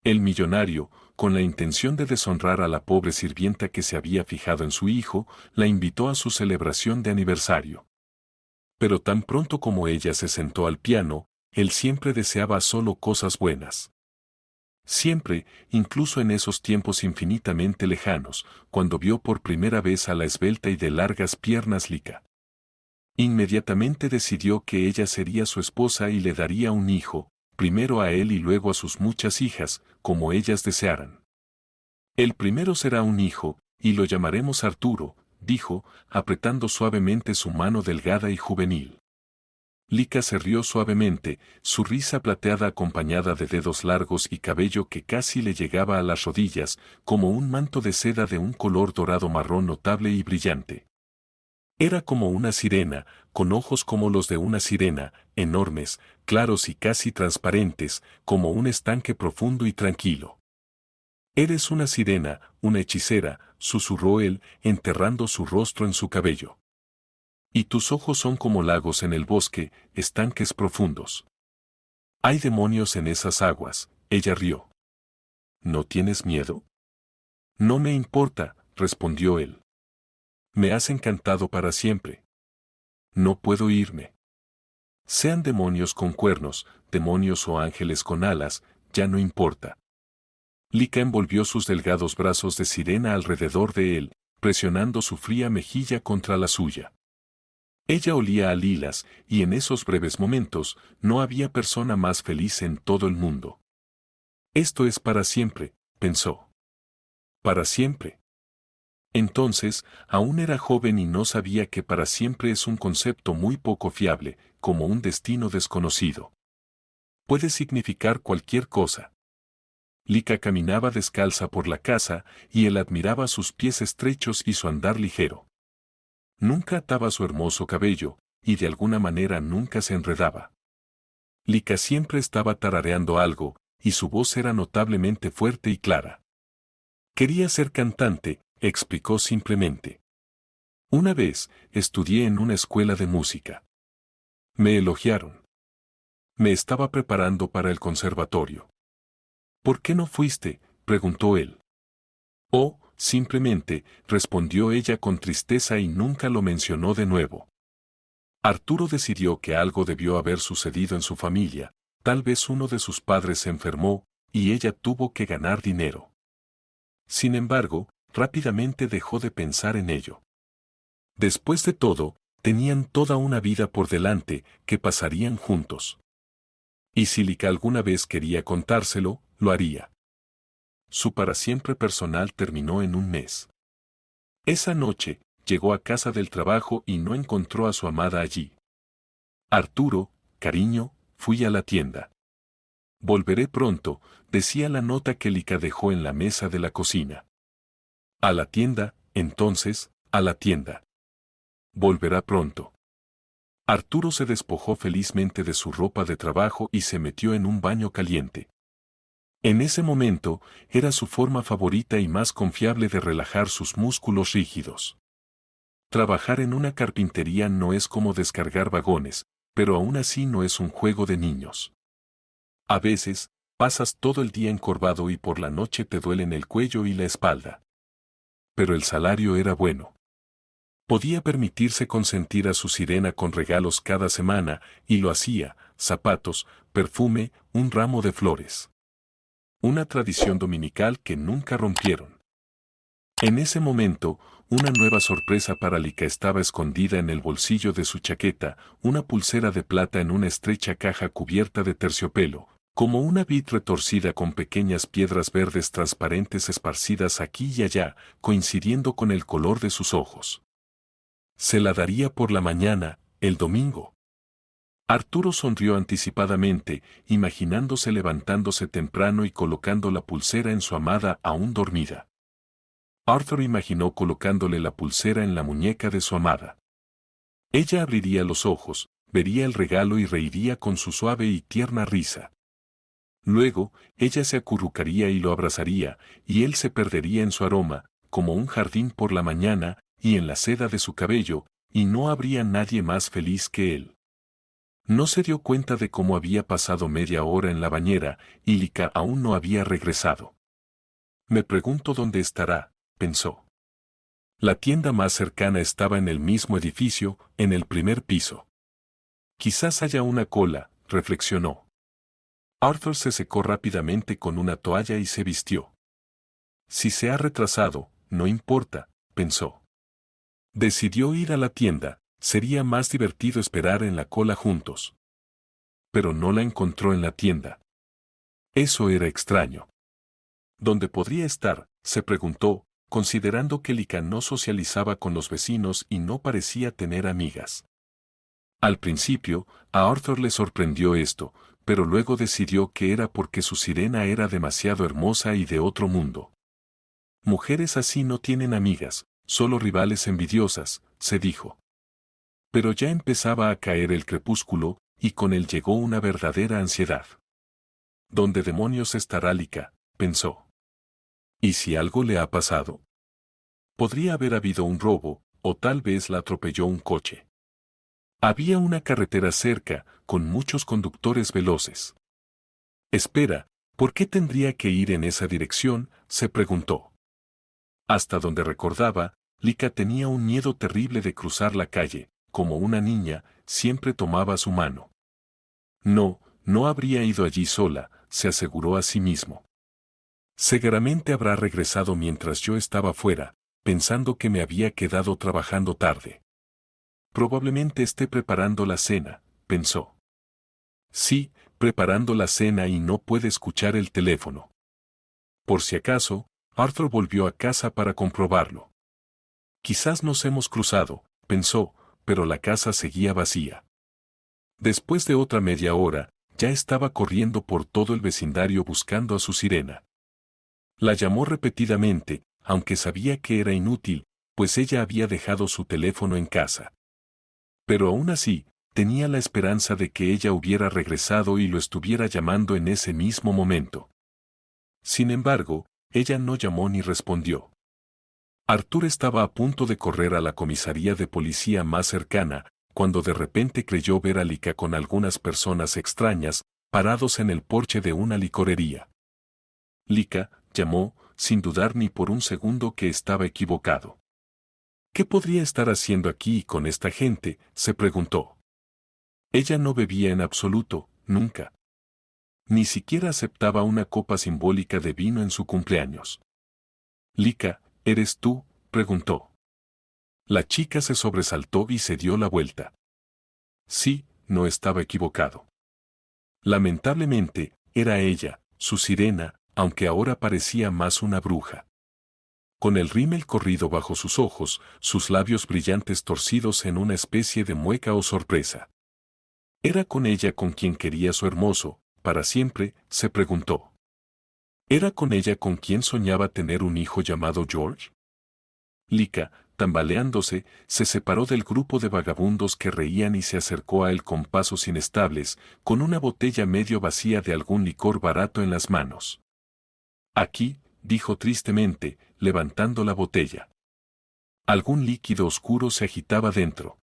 El millonario, con la intención de deshonrar a la pobre sirvienta que se había fijado en su hijo, la invitó a su celebración de aniversario. Pero tan pronto como ella se sentó al piano, él siempre deseaba solo cosas buenas. Siempre, incluso en esos tiempos infinitamente lejanos, cuando vio por primera vez a la esbelta y de largas piernas Lika. Inmediatamente decidió que ella sería su esposa y le daría un hijo, primero a él y luego a sus muchas hijas, como ellas desearan. El primero será un hijo, y lo llamaremos Arturo, dijo, apretando suavemente su mano delgada y juvenil. Lika se rió suavemente, su risa plateada acompañada de dedos largos y cabello que casi le llegaba a las rodillas, como un manto de seda de un color dorado marrón notable y brillante. Era como una sirena, con ojos como los de una sirena, enormes, claros y casi transparentes, como un estanque profundo y tranquilo. «Eres una sirena, una hechicera», susurró él, enterrando su rostro en su cabello. «Y tus ojos son como lagos en el bosque, estanques profundos. Hay demonios en esas aguas», ella rió. «¿No tienes miedo?» «No me importa», respondió él. «Me has encantado para siempre. No puedo irme. Sean demonios con cuernos, demonios o ángeles con alas, ya no importa». Lika envolvió sus delgados brazos de sirena alrededor de él, presionando su fría mejilla contra la suya. Ella olía a lilas, y en esos breves momentos, no había persona más feliz en todo el mundo. «Esto es para siempre», pensó. «Para siempre». Entonces, aún era joven y no sabía que para siempre es un concepto muy poco fiable, como un destino desconocido. Puede significar cualquier cosa. Lika caminaba descalza por la casa, y él admiraba sus pies estrechos y su andar ligero. Nunca ataba su hermoso cabello, y de alguna manera nunca se enredaba. Lika siempre estaba tarareando algo, y su voz era notablemente fuerte y clara. «Quería ser cantante», explicó simplemente. «Una vez, estudié en una escuela de música. Me elogiaron. Me estaba preparando para el conservatorio». «¿Por qué no fuiste?», preguntó él. «Oh, simplemente», respondió ella con tristeza y nunca lo mencionó de nuevo. Arturo decidió que algo debió haber sucedido en su familia, tal vez uno de sus padres se enfermó, y ella tuvo que ganar dinero. Sin embargo, rápidamente dejó de pensar en ello. Después de todo, tenían toda una vida por delante que pasarían juntos. Y si Lika alguna vez quería contárselo, lo haría. Su para siempre personal terminó en un mes. Esa noche, llegó a casa del trabajo y no encontró a su amada allí. «Arturo, cariño, fui a la tienda. Volveré pronto», decía la nota que Lika dejó en la mesa de la cocina. «A la tienda, entonces, a la tienda. Volverá pronto». Arturo se despojó felizmente de su ropa de trabajo y se metió en un baño caliente. En ese momento, era su forma favorita y más confiable de relajar sus músculos rígidos. Trabajar en una carpintería no es como descargar vagones, pero aún así no es un juego de niños. A veces, pasas todo el día encorvado y por la noche te duelen el cuello y la espalda. Pero el salario era bueno. Podía permitirse consentir a su sirena con regalos cada semana, y lo hacía: zapatos, perfume, un ramo de flores. Una tradición dominical que nunca rompieron. En ese momento, una nueva sorpresa para Lika estaba escondida en el bolsillo de su chaqueta, una pulsera de plata en una estrecha caja cubierta de terciopelo, como una vid retorcida con pequeñas piedras verdes transparentes esparcidas aquí y allá, coincidiendo con el color de sus ojos. Se la daría por la mañana, el domingo. Arturo sonrió anticipadamente, imaginándose levantándose temprano y colocando la pulsera en su amada aún dormida. Arthur imaginó colocándole la pulsera en la muñeca de su amada. Ella abriría los ojos, vería el regalo y reiría con su suave y tierna risa. Luego, ella se acurrucaría y lo abrazaría, y él se perdería en su aroma, como un jardín por la mañana, y en la seda de su cabello, y no habría nadie más feliz que él. No se dio cuenta de cómo había pasado media hora en la bañera y Lika aún no había regresado. Me pregunto dónde estará, pensó. La tienda más cercana estaba en el mismo edificio, en el primer piso. Quizás haya una cola, reflexionó. Arthur se secó rápidamente con una toalla y se vistió. Si se ha retrasado, no importa, pensó. Decidió ir a la tienda, sería más divertido esperar en la cola juntos. Pero no la encontró en la tienda. Eso era extraño. ¿Dónde podría estar?, se preguntó, considerando que Lika no socializaba con los vecinos y no parecía tener amigas. Al principio, a Arthur le sorprendió esto, pero luego decidió que era porque su sirena era demasiado hermosa y de otro mundo. Mujeres así no tienen amigas, solo rivales envidiosas, se dijo. Pero ya empezaba a caer el crepúsculo, y con él llegó una verdadera ansiedad. ¿Dónde demonios estará Lika?, pensó. ¿Y si algo le ha pasado? Podría haber habido un robo, o tal vez la atropelló un coche. Había una carretera cerca, con muchos conductores veloces. Espera, ¿por qué tendría que ir en esa dirección?, se preguntó. Hasta donde recordaba, Lika tenía un miedo terrible de cruzar la calle, como una niña, siempre tomaba su mano. No, no habría ido allí sola, se aseguró a sí mismo. Seguramente habrá regresado mientras yo estaba fuera, pensando que me había quedado trabajando tarde. Probablemente esté preparando la cena, pensó. Sí, preparando la cena y no puede escuchar el teléfono. Por si acaso, Arthur volvió a casa para comprobarlo. Quizás nos hemos cruzado, pensó, pero la casa seguía vacía. Después de otra media hora, ya estaba corriendo por todo el vecindario buscando a su sirena. La llamó repetidamente, aunque sabía que era inútil, pues ella había dejado su teléfono en casa. Pero aún así, tenía la esperanza de que ella hubiera regresado y lo estuviera llamando en ese mismo momento. Sin embargo, ella no llamó ni respondió. Arthur estaba a punto de correr a la comisaría de policía más cercana, cuando de repente creyó ver a Lika con algunas personas extrañas, parados en el porche de una licorería. Lika, llamó, sin dudar ni por un segundo que estaba equivocado. ¿Qué podría estar haciendo aquí con esta gente?, se preguntó. Ella no bebía en absoluto, nunca. Ni siquiera aceptaba una copa simbólica de vino en su cumpleaños. Lika, ¿eres tú?, preguntó. La chica se sobresaltó y se dio la vuelta. Sí, no estaba equivocado. Lamentablemente, era ella, su sirena, aunque ahora parecía más una bruja. Con el rímel corrido bajo sus ojos, sus labios brillantes torcidos en una especie de mueca o sorpresa. ¿Era con ella con quien quería su hermoso, para siempre?, se preguntó. ¿Era con ella con quien soñaba tener un hijo llamado George? Lika, tambaleándose, se separó del grupo de vagabundos que reían y se acercó a él con pasos inestables, con una botella medio vacía de algún licor barato en las manos. Aquí, dijo tristemente, levantando la botella. Algún líquido oscuro se agitaba dentro.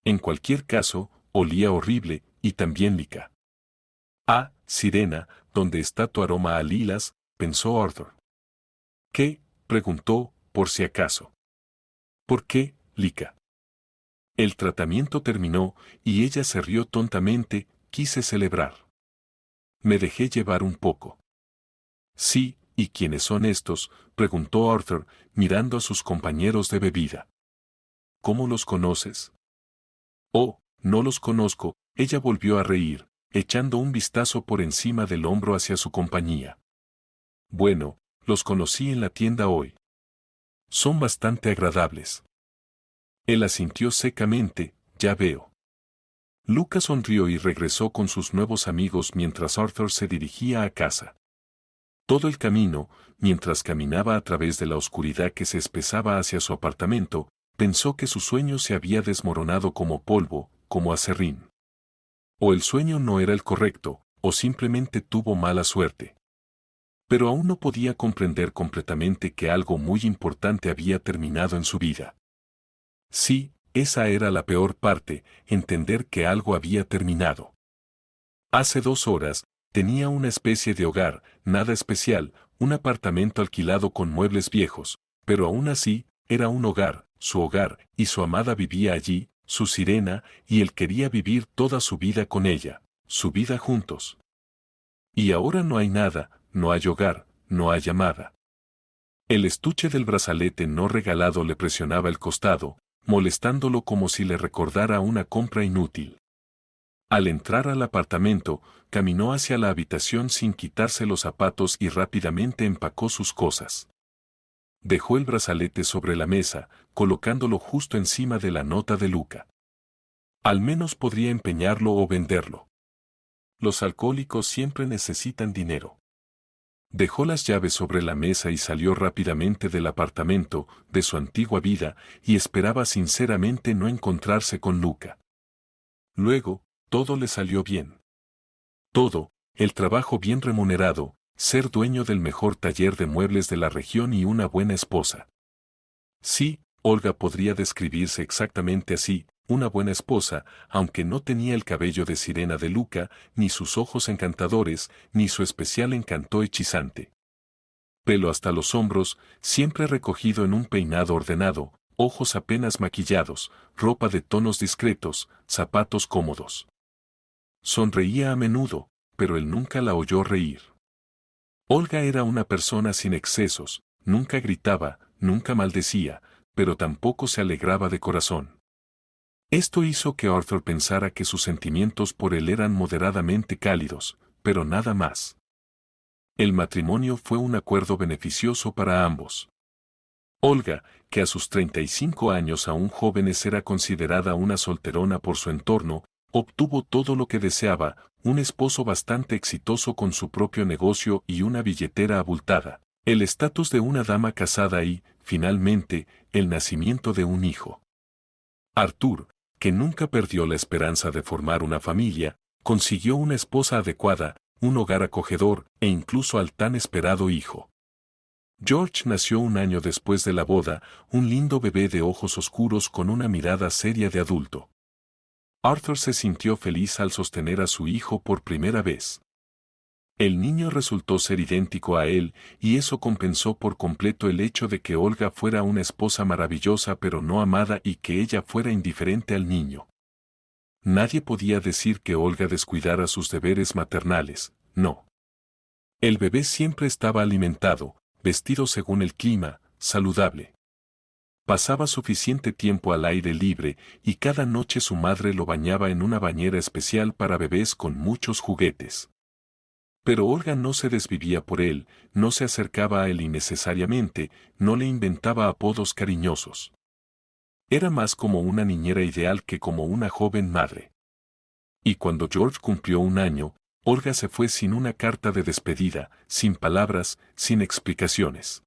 En cualquier caso, olía horrible, y también Lika. Ah, sirena, ¿dónde está tu aroma a lilas?, pensó Arthur. ¿Qué?, preguntó, por si acaso. ¿Por qué, Lika? El tratamiento terminó, y ella se rió tontamente, quise celebrar. Me dejé llevar un poco. Sí, ¿y quiénes son estos?, preguntó Arthur, mirando a sus compañeros de bebida. ¿Cómo los conoces? Oh, no los conozco, ella volvió a reír, echando un vistazo por encima del hombro hacia su compañía. Bueno, los conocí en la tienda hoy. Son bastante agradables. Él asintió secamente, ya veo. Luca sonrió y regresó con sus nuevos amigos mientras Arthur se dirigía a casa. Todo el camino, mientras caminaba a través de la oscuridad que se espesaba hacia su apartamento, pensó que su sueño se había desmoronado como polvo, como aserrín. O el sueño no era el correcto, o simplemente tuvo mala suerte. Pero aún no podía comprender completamente que algo muy importante había terminado en su vida. Sí, esa era la peor parte, entender que algo había terminado. Hace 2 horas, tenía una especie de hogar, nada especial, un apartamento alquilado con muebles viejos, pero aún así, era un hogar, su hogar, y su amada vivía allí, su sirena, y él quería vivir toda su vida con ella, su vida juntos. Y ahora no hay nada, no hay hogar, no hay amada. El estuche del brazalete no regalado le presionaba el costado, molestándolo como si le recordara una compra inútil. Al entrar al apartamento, caminó hacia la habitación sin quitarse los zapatos y rápidamente empacó sus cosas. Dejó el brazalete sobre la mesa, colocándolo justo encima de la nota de Luca. Al menos podría empeñarlo o venderlo. Los alcohólicos siempre necesitan dinero. Dejó las llaves sobre la mesa y salió rápidamente del apartamento, de su antigua vida, y esperaba sinceramente no encontrarse con Luca. Luego, todo le salió bien. Todo, el trabajo bien remunerado, ser dueño del mejor taller de muebles de la región y una buena esposa. Sí, Olga podría describirse exactamente así, una buena esposa, aunque no tenía el cabello de sirena de Luca, ni sus ojos encantadores, ni su especial encanto hechizante. Pelo hasta los hombros, siempre recogido en un peinado ordenado, ojos apenas maquillados, ropa de tonos discretos, zapatos cómodos. Sonreía a menudo, pero él nunca la oyó reír. Olga era una persona sin excesos, nunca gritaba, nunca maldecía, pero tampoco se alegraba de corazón. Esto hizo que Arthur pensara que sus sentimientos por él eran moderadamente cálidos, pero nada más. El matrimonio fue un acuerdo beneficioso para ambos. Olga, que a sus 35 años aún jóvenes era considerada una solterona por su entorno, obtuvo todo lo que deseaba, un esposo bastante exitoso con su propio negocio y una billetera abultada, el estatus de una dama casada y, finalmente, el nacimiento de un hijo. Arthur, que nunca perdió la esperanza de formar una familia, consiguió una esposa adecuada, un hogar acogedor e incluso al tan esperado hijo. George nació un año después de la boda, un lindo bebé de ojos oscuros con una mirada seria de adulto. Arthur se sintió feliz al sostener a su hijo por primera vez. El niño resultó ser idéntico a él, y eso compensó por completo el hecho de que Olga fuera una esposa maravillosa pero no amada y que ella fuera indiferente al niño. Nadie podía decir que Olga descuidara sus deberes maternales, no. El bebé siempre estaba alimentado, vestido según el clima, saludable. Pasaba suficiente tiempo al aire libre y cada noche su madre lo bañaba en una bañera especial para bebés con muchos juguetes. Pero Olga no se desvivía por él, no se acercaba a él innecesariamente, no le inventaba apodos cariñosos. Era más como una niñera ideal que como una joven madre. Y cuando George cumplió 1 año, Olga se fue sin una carta de despedida, sin palabras, sin explicaciones.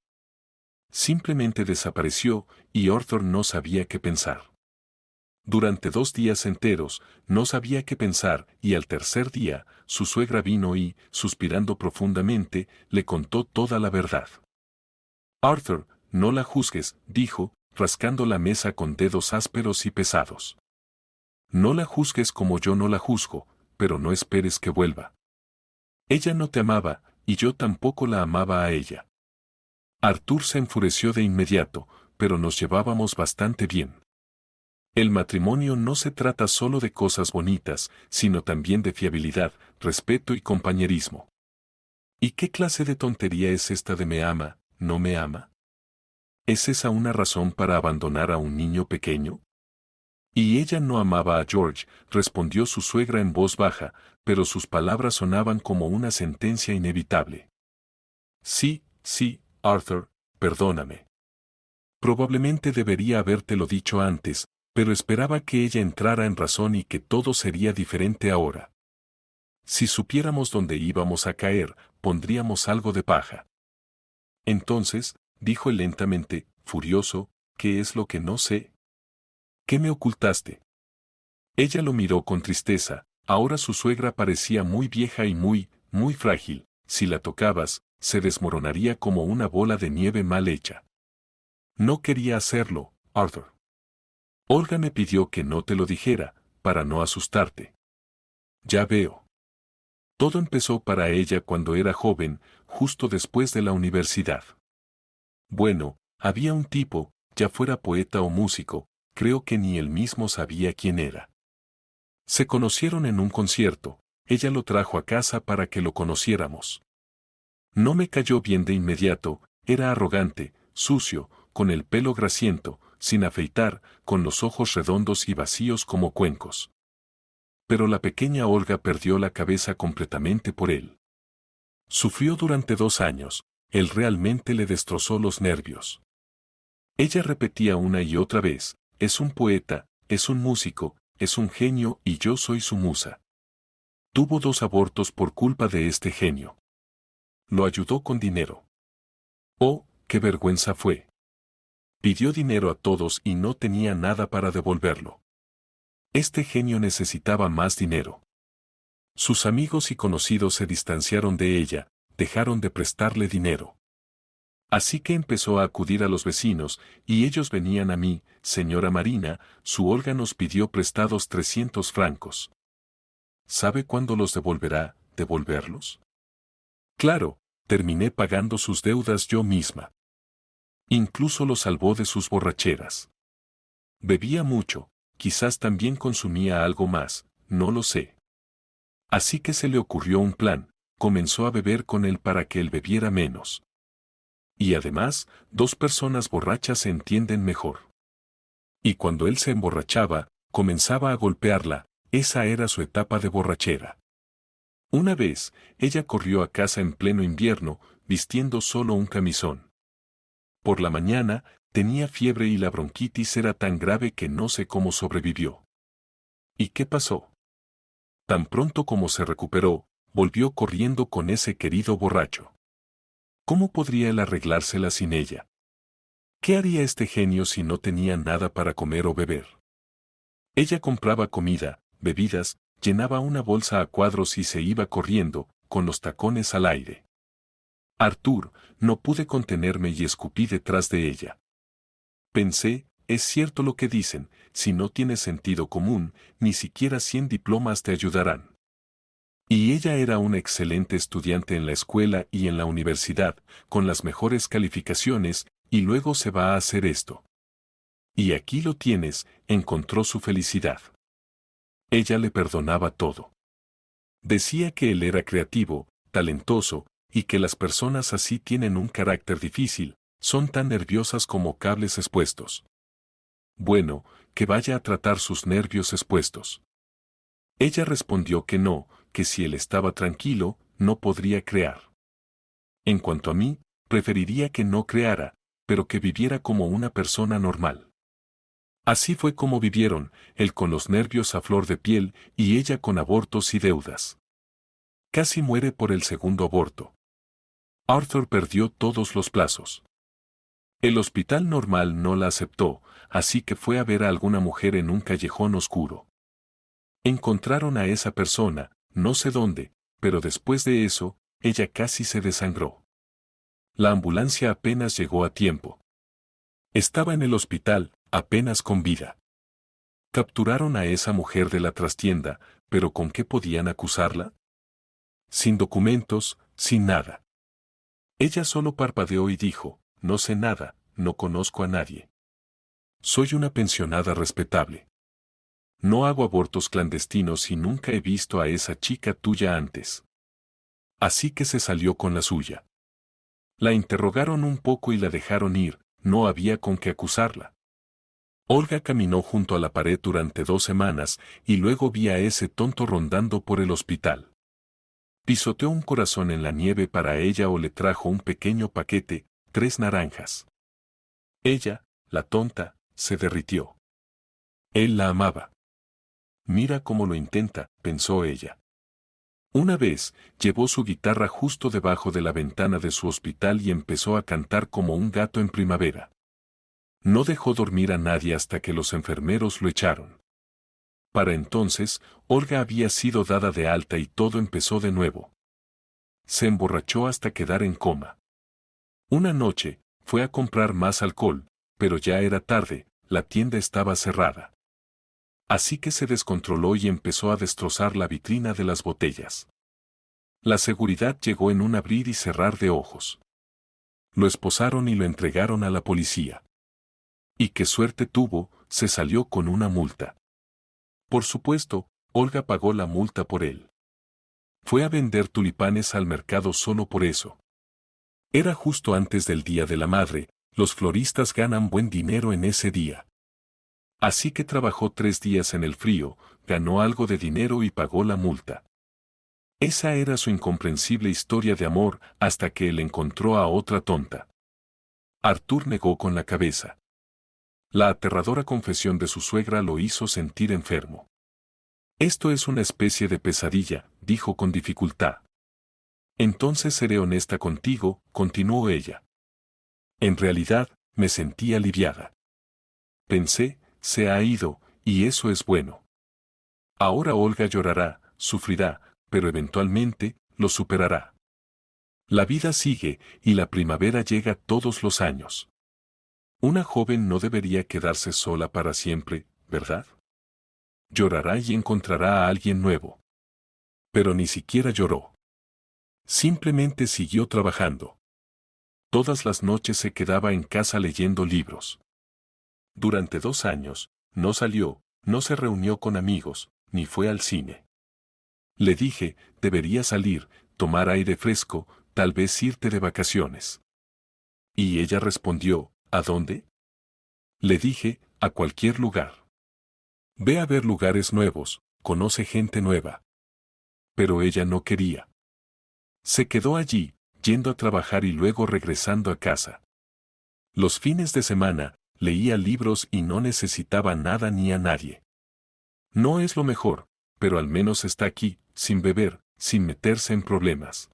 Simplemente desapareció y Arthur no sabía qué pensar. Durante 2 días enteros, no sabía qué pensar y al tercer día, su suegra vino y, suspirando profundamente, le contó toda la verdad. Arthur, no la juzgues, dijo, rascando la mesa con dedos ásperos y pesados. No la juzgues como yo no la juzgo, pero no esperes que vuelva. Ella no te amaba, y yo tampoco la amaba a ella. Arthur se enfureció de inmediato, pero nos llevábamos bastante bien. El matrimonio no se trata solo de cosas bonitas, sino también de fiabilidad, respeto y compañerismo. ¿Y qué clase de tontería es esta de me ama, no me ama? ¿Es esa una razón para abandonar a un niño pequeño? Y ella no amaba a George, respondió su suegra en voz baja, pero sus palabras sonaban como una sentencia inevitable. Sí, sí, Arthur, perdóname. Probablemente debería habértelo dicho antes, pero esperaba que ella entrara en razón y que todo sería diferente ahora. Si supiéramos dónde íbamos a caer, pondríamos algo de paja. Entonces, dijo él lentamente, furioso, ¿qué es lo que no sé? ¿Qué me ocultaste? Ella lo miró con tristeza, ahora su suegra parecía muy vieja y muy frágil, si la tocabas, se desmoronaría como una bola de nieve mal hecha. No quería hacerlo, Arthur. Olga me pidió que no te lo dijera, para no asustarte. Ya veo. Todo empezó para ella cuando era joven, justo después de la universidad. Bueno, había un tipo, ya fuera poeta o músico, creo que ni él mismo sabía quién era. Se conocieron en un concierto, ella lo trajo a casa para que lo conociéramos. No me cayó bien de inmediato, era arrogante, sucio, con el pelo grasiento, sin afeitar, con los ojos redondos y vacíos como cuencos. Pero la pequeña Olga perdió la cabeza completamente por él. Sufrió durante 2 años, él realmente le destrozó los nervios. Ella repetía una y otra vez, es un poeta, es un músico, es un genio y yo soy su musa. Tuvo 2 abortos por culpa de este genio. Lo ayudó con dinero. Oh, qué vergüenza fue. Pidió dinero a todos y no tenía nada para devolverlo. Este genio necesitaba más dinero. Sus amigos y conocidos se distanciaron de ella, dejaron de prestarle dinero. Así que empezó a acudir a los vecinos, y ellos venían a mí, señora Marina, su Olga nos pidió prestados 300 francos. ¿Sabe cuándo los devolverá, devolverlos? Claro, terminé pagando sus deudas yo misma. Incluso lo salvó de sus borracheras. Bebía mucho, quizás también consumía algo más, no lo sé. Así que se le ocurrió un plan, comenzó a beber con él para que él bebiera menos. Y además, 2 personas borrachas se entienden mejor. Y cuando él se emborrachaba, comenzaba a golpearla, esa era su etapa de borrachera. Una vez, ella corrió a casa en pleno invierno, vistiendo solo un camisón. Por la mañana, tenía fiebre y la bronquitis era tan grave que no sé cómo sobrevivió. ¿Y qué pasó? Tan pronto como se recuperó, volvió corriendo con ese querido borracho. ¿Cómo podría él arreglársela sin ella? ¿Qué haría este genio si no tenía nada para comer o beber? Ella compraba comida, bebidas, llenaba una bolsa a cuadros y se iba corriendo, con los tacones al aire. Arthur, no pude contenerme y escupí detrás de ella. Pensé, es cierto lo que dicen, si no tienes sentido común, ni siquiera 100 diplomas te ayudarán. Y ella era una excelente estudiante en la escuela y en la universidad, con las mejores calificaciones, y luego se va a hacer esto. Y aquí lo tienes, encontró su felicidad. Ella le perdonaba todo. Decía que él era creativo, talentoso, y que las personas así tienen un carácter difícil, son tan nerviosas como cables expuestos. Bueno, que vaya a tratar sus nervios expuestos. Ella respondió que no, que si él estaba tranquilo, no podría crear. En cuanto a mí, preferiría que no creara, pero que viviera como una persona normal. Así fue como vivieron, él con los nervios a flor de piel y ella con abortos y deudas. Casi muere por el segundo aborto. Arthur perdió todos los plazos. El hospital normal no la aceptó, así que fue a ver a alguna mujer en un callejón oscuro. Encontraron a esa persona, no sé dónde, pero después de eso, ella casi se desangró. La ambulancia apenas llegó a tiempo. Estaba en el hospital, apenas con vida. Capturaron a esa mujer de la trastienda, pero ¿con qué podían acusarla? Sin documentos, sin nada. Ella solo parpadeó y dijo, no sé nada, no conozco a nadie. Soy una pensionada respetable. No hago abortos clandestinos y nunca he visto a esa chica tuya antes. Así que se salió con la suya. La interrogaron un poco y la dejaron ir, no había con qué acusarla. Olga caminó junto a la pared durante 2 semanas y luego vi a ese tonto rondando por el hospital. Pisoteó un corazón en la nieve para ella o le trajo un pequeño paquete, 3 naranjas. Ella, la tonta, se derritió. Él la amaba. Mira cómo lo intenta, pensó ella. Una vez, llevó su guitarra justo debajo de la ventana de su hospital y empezó a cantar como un gato en primavera. No dejó dormir a nadie hasta que los enfermeros lo echaron. Para entonces, Olga había sido dada de alta y todo empezó de nuevo. Se emborrachó hasta quedar en coma. Una noche, fue a comprar más alcohol, pero ya era tarde, la tienda estaba cerrada. Así que se descontroló y empezó a destrozar la vitrina de las botellas. La seguridad llegó en un abrir y cerrar de ojos. Lo esposaron y lo entregaron a la policía. Y qué suerte tuvo, se salió con una multa. Por supuesto, Olga pagó la multa por él. Fue a vender tulipanes al mercado solo por eso. Era justo antes del Día de la Madre, los floristas ganan buen dinero en ese día. Así que trabajó 3 días en el frío, ganó algo de dinero y pagó la multa. Esa era su incomprensible historia de amor hasta que él encontró a otra tonta. Arthur negó con la cabeza. La aterradora confesión de su suegra lo hizo sentir enfermo. Esto es una especie de pesadilla, dijo con dificultad. Entonces seré honesta contigo, continuó ella. En realidad, me sentí aliviada. Pensé, se ha ido, y eso es bueno. Ahora Olga llorará, sufrirá, pero eventualmente, lo superará. La vida sigue, y la primavera llega todos los años. Una joven no debería quedarse sola para siempre, ¿verdad? Llorará y encontrará a alguien nuevo. Pero ni siquiera lloró. Simplemente siguió trabajando. Todas las noches se quedaba en casa leyendo libros. Durante 2 años, no salió, no se reunió con amigos, ni fue al cine. Le dije, debería salir, tomar aire fresco, tal vez irte de vacaciones. Y ella respondió, ¿a dónde? Le dije, a cualquier lugar. Ve a ver lugares nuevos, conoce gente nueva. Pero ella no quería. Se quedó allí, yendo a trabajar y luego regresando a casa. Los fines de semana, leía libros y no necesitaba nada ni a nadie. No es lo mejor, pero al menos está aquí, sin beber, sin meterse en problemas.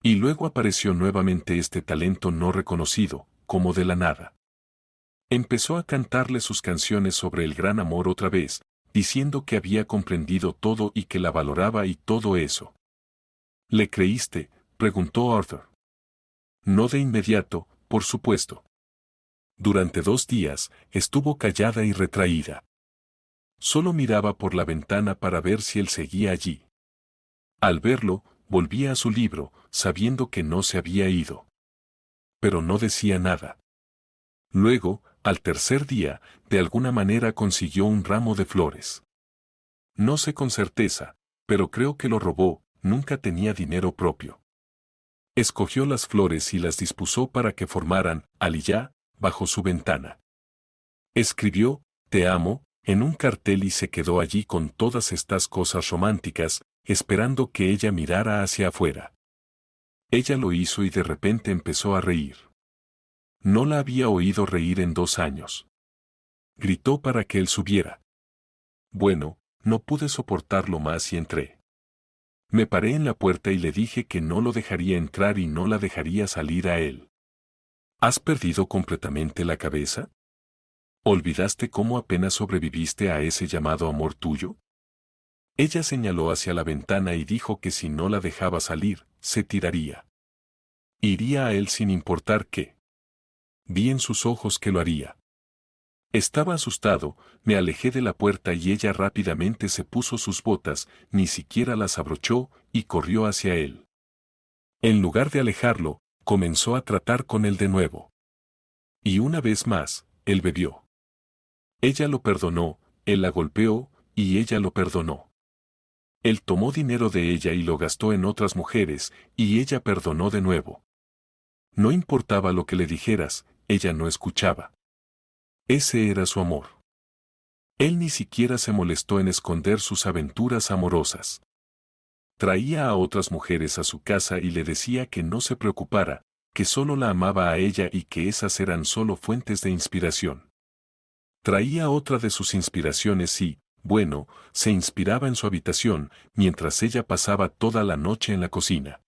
Y luego apareció nuevamente este talento no reconocido, como de la nada. Empezó a cantarle sus canciones sobre el gran amor otra vez, diciendo que había comprendido todo y que la valoraba y todo eso. ¿Le creíste?, preguntó Arthur. No de inmediato, por supuesto. Durante 2 días, estuvo callada y retraída. Solo miraba por la ventana para ver si él seguía allí. Al verlo, volvía a su libro, sabiendo que no se había ido. Pero no decía nada. Luego, al tercer día, de alguna manera consiguió un ramo de flores. No sé con certeza, pero creo que lo robó, nunca tenía dinero propio. Escogió las flores y las dispuso para que formaran, aliyá, bajo su ventana. Escribió, te amo, en un cartel y se quedó allí con todas estas cosas románticas, esperando que ella mirara hacia afuera. Ella lo hizo y de repente empezó a reír. No la había oído reír en 2 años. Gritó para que él subiera. Bueno, no pude soportarlo más y entré. Me paré en la puerta y le dije que no lo dejaría entrar y no la dejaría salir a él. ¿Has perdido completamente la cabeza? ¿Olvidaste cómo apenas sobreviviste a ese llamado amor tuyo? Ella señaló hacia la ventana y dijo que si no la dejaba salir, se tiraría. Iría a él sin importar qué. Vi en sus ojos que lo haría. Estaba asustado, me alejé de la puerta y ella rápidamente se puso sus botas, ni siquiera las abrochó, y corrió hacia él. En lugar de alejarlo, comenzó a tratar con él de nuevo. Y una vez más, él bebió. Ella lo perdonó, él la golpeó, y ella lo perdonó. Él tomó dinero de ella y lo gastó en otras mujeres, y ella perdonó de nuevo. No importaba lo que le dijeras, ella no escuchaba. Ese era su amor. Él ni siquiera se molestó en esconder sus aventuras amorosas. Traía a otras mujeres a su casa y le decía que no se preocupara, que solo la amaba a ella y que esas eran solo fuentes de inspiración. Traía otra de sus inspiraciones y, bueno, se inspiraba en su habitación, mientras ella pasaba toda la noche en la cocina.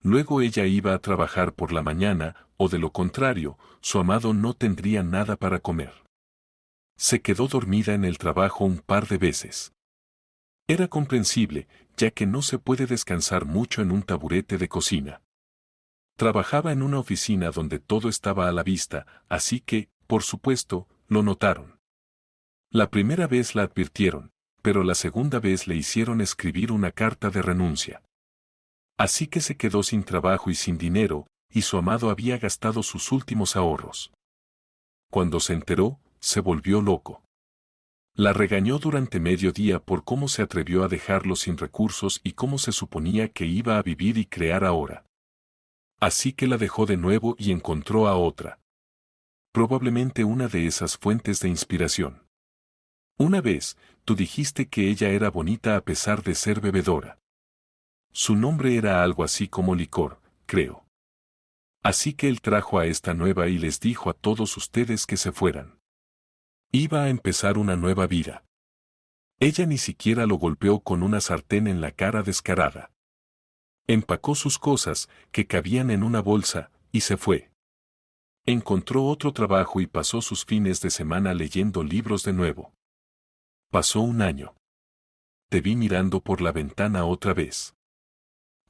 Luego ella iba a trabajar por la mañana, o de lo contrario, su amado no tendría nada para comer. Se quedó dormida en el trabajo un par de veces. Era comprensible, ya que no se puede descansar mucho en un taburete de cocina. Trabajaba en una oficina donde todo estaba a la vista, así que, por supuesto, lo notaron. La primera vez la advirtieron, pero la segunda vez le hicieron escribir una carta de renuncia. Así que se quedó sin trabajo y sin dinero, y su amado había gastado sus últimos ahorros. Cuando se enteró, se volvió loco. La regañó durante medio día por cómo se atrevió a dejarlo sin recursos y cómo se suponía que iba a vivir y crear ahora. Así que la dejó de nuevo y encontró a otra. Probablemente una de esas fuentes de inspiración. Una vez, tú dijiste que ella era bonita a pesar de ser bebedora. Su nombre era algo así como licor, creo. Así que él trajo a esta nueva y les dijo a todos ustedes que se fueran. Iba a empezar una nueva vida. Ella ni siquiera lo golpeó con una sartén en la cara descarada. Empacó sus cosas, que cabían en una bolsa, y se fue. Encontró otro trabajo y pasó sus fines de semana leyendo libros de nuevo. Pasó un año. Te vi mirando por la ventana otra vez.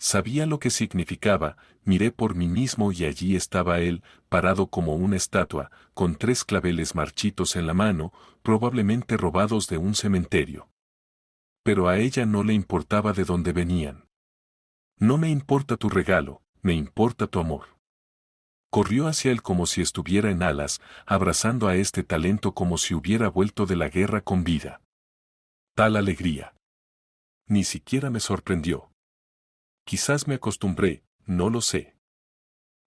Sabía lo que significaba, miré por mí mismo y allí estaba él, parado como una estatua, con 3 claveles marchitos en la mano, probablemente robados de un cementerio. Pero a ella no le importaba de dónde venían. No me importa tu regalo, me importa tu amor. Corrió hacia él como si estuviera en alas, abrazando a este talento como si hubiera vuelto de la guerra con vida. Tal alegría. Ni siquiera me sorprendió. Quizás me acostumbré, no lo sé.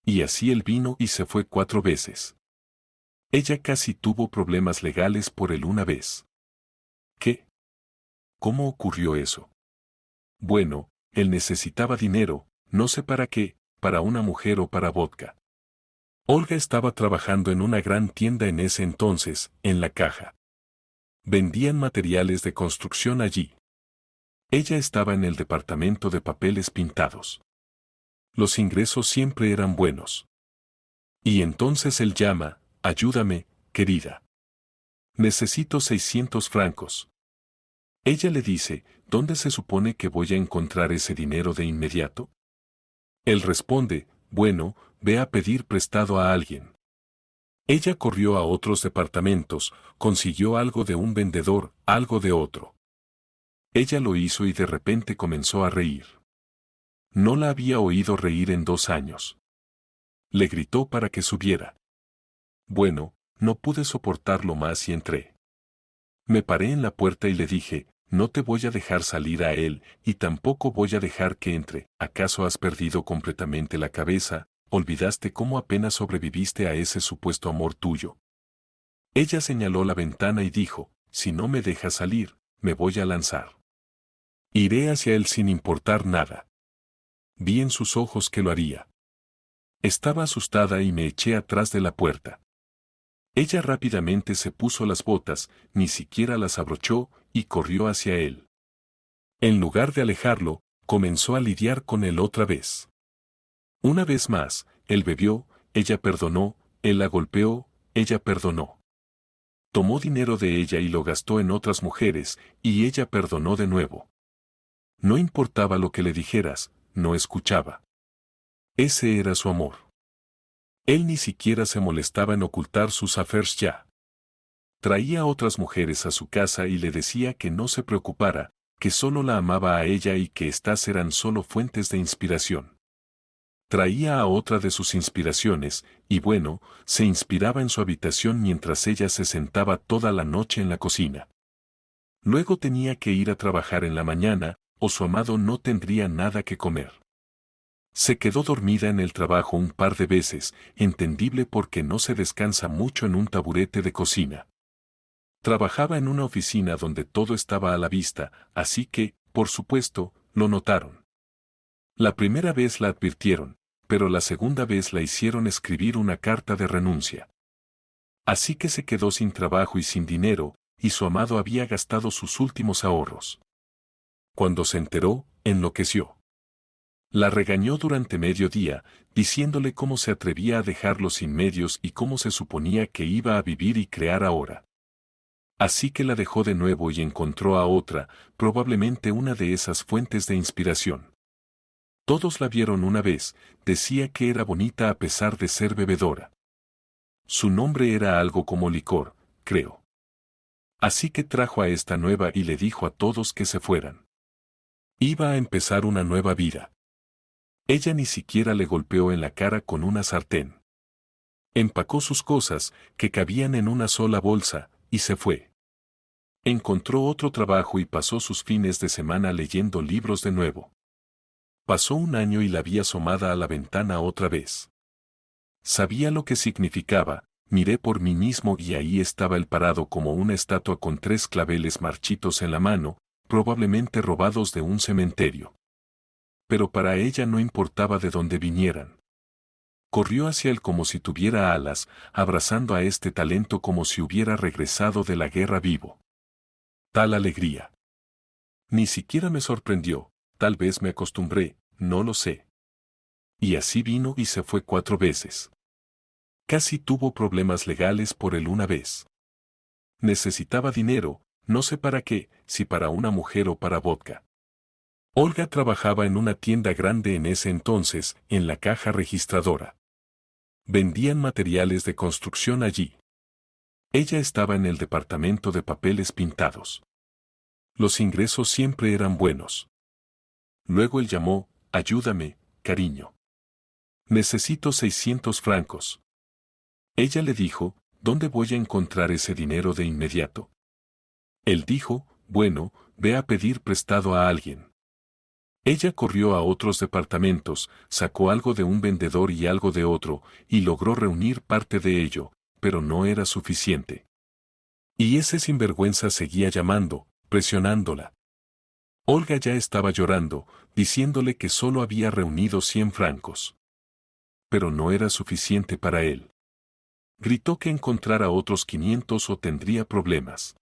Y así él vino y se fue 4 veces. Ella casi tuvo problemas legales por él una vez. ¿Qué? ¿Cómo ocurrió eso? Bueno, él necesitaba dinero, no sé para qué, para una mujer o para vodka. Olga estaba trabajando en una gran tienda en ese entonces, en la caja. Vendían materiales de construcción allí. Ella estaba en el departamento de papeles pintados. Los ingresos siempre eran buenos. Y entonces él llama, ayúdame, querida. Necesito 600 francos. Ella le dice, ¿dónde se supone que voy a encontrar ese dinero de inmediato? Él responde, bueno, ve a pedir prestado a alguien. Ella corrió a otros departamentos, consiguió algo de un vendedor, algo de otro. Ella lo hizo y de repente comenzó a reír. No la había oído reír en 2 años. Le gritó para que subiera. Bueno, no pude soportarlo más y entré. Me paré en la puerta y le dije, no te voy a dejar salir a él, y tampoco voy a dejar que entre. ¿Acaso has perdido completamente la cabeza? ¿Olvidaste cómo apenas sobreviviste a ese supuesto amor tuyo? Ella señaló la ventana y dijo, si no me dejas salir, me voy a lanzar. Iré hacia él sin importar nada. Vi en sus ojos que lo haría. Estaba asustada y me eché atrás de la puerta. Ella rápidamente se puso las botas, ni siquiera las abrochó, y corrió hacia él. En lugar de alejarlo, comenzó a lidiar con él otra vez. Una vez más, él bebió, ella perdonó, él la golpeó, ella perdonó. Tomó dinero de ella y lo gastó en otras mujeres, y ella perdonó de nuevo. No importaba lo que le dijeras, no escuchaba. Ese era su amor. Él ni siquiera se molestaba en ocultar sus affairs ya. Traía a otras mujeres a su casa y le decía que no se preocupara, que solo la amaba a ella y que éstas eran solo fuentes de inspiración. Traía a otra de sus inspiraciones, y bueno, se inspiraba en su habitación mientras ella se sentaba toda la noche en la cocina. Luego tenía que ir a trabajar en la mañana, o su amado no tendría nada que comer. Se quedó dormida en el trabajo un par de veces, entendible porque no se descansa mucho en un taburete de cocina. Trabajaba en una oficina donde todo estaba a la vista, así que, por supuesto, lo notaron. La primera vez la advirtieron, pero la segunda vez la hicieron escribir una carta de renuncia. Así que se quedó sin trabajo y sin dinero, y su amado había gastado sus últimos ahorros. Cuando se enteró, enloqueció. La regañó durante medio día, diciéndole cómo se atrevía a dejarlo sin medios y cómo se suponía que iba a vivir y crear ahora. Así que la dejó de nuevo y encontró a otra, probablemente una de esas fuentes de inspiración. Todos la vieron una vez, decía que era bonita a pesar de ser bebedora. Su nombre era algo como licor, creo. Así que trajo a esta nueva y le dijo a todos que se fueran. Iba a empezar una nueva vida. Ella ni siquiera le golpeó en la cara con una sartén. Empacó sus cosas, que cabían en una sola bolsa, y se fue. Encontró otro trabajo y pasó sus fines de semana leyendo libros de nuevo. Pasó un año y la vi asomada a la ventana otra vez. Sabía lo que significaba, miré por mí mismo y ahí estaba él parado como una estatua con 3 claveles marchitos en la mano, probablemente robados de un cementerio. Pero para ella no importaba de dónde vinieran. Corrió hacia él como si tuviera alas, abrazando a este talento como si hubiera regresado de la guerra vivo. Tal alegría. Ni siquiera me sorprendió, tal vez me acostumbré, no lo sé. Y así vino y se fue 4 veces. Casi tuvo problemas legales por él una vez. Necesitaba dinero, no sé para qué, si para una mujer o para vodka. Olga trabajaba en una tienda grande en ese entonces, en la caja registradora. Vendían materiales de construcción allí. Ella estaba en el departamento de papeles pintados. Los ingresos siempre eran buenos. Luego él llamó, ayúdame, cariño. Necesito 600 francos. Ella le dijo, ¿dónde voy a encontrar ese dinero de inmediato? Él dijo, bueno, ve a pedir prestado a alguien. Ella corrió a otros departamentos, sacó algo de un vendedor y algo de otro, y logró reunir parte de ello, pero no era suficiente. Y ese sinvergüenza seguía llamando, presionándola. Olga ya estaba llorando, diciéndole que solo había reunido 100 francos. Pero no era suficiente para él. Gritó que encontrara otros 500 o tendría problemas.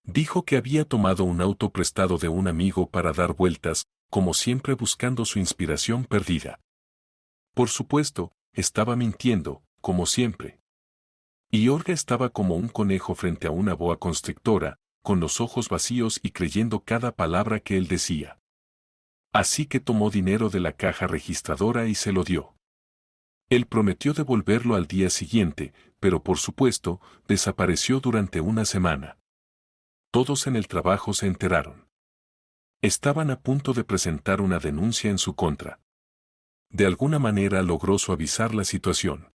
Dijo que había tomado un auto prestado de un amigo para dar vueltas, como siempre buscando su inspiración perdida. Por supuesto, estaba mintiendo, como siempre. Y Olga estaba como un conejo frente a una boa constrictora, con los ojos vacíos y creyendo cada palabra que él decía. Así que tomó dinero de la caja registradora y se lo dio. Él prometió devolverlo al día siguiente, pero por supuesto, desapareció durante una semana. Todos en el trabajo se enteraron. Estaban a punto de presentar una denuncia en su contra. De alguna manera logró suavizar la situación.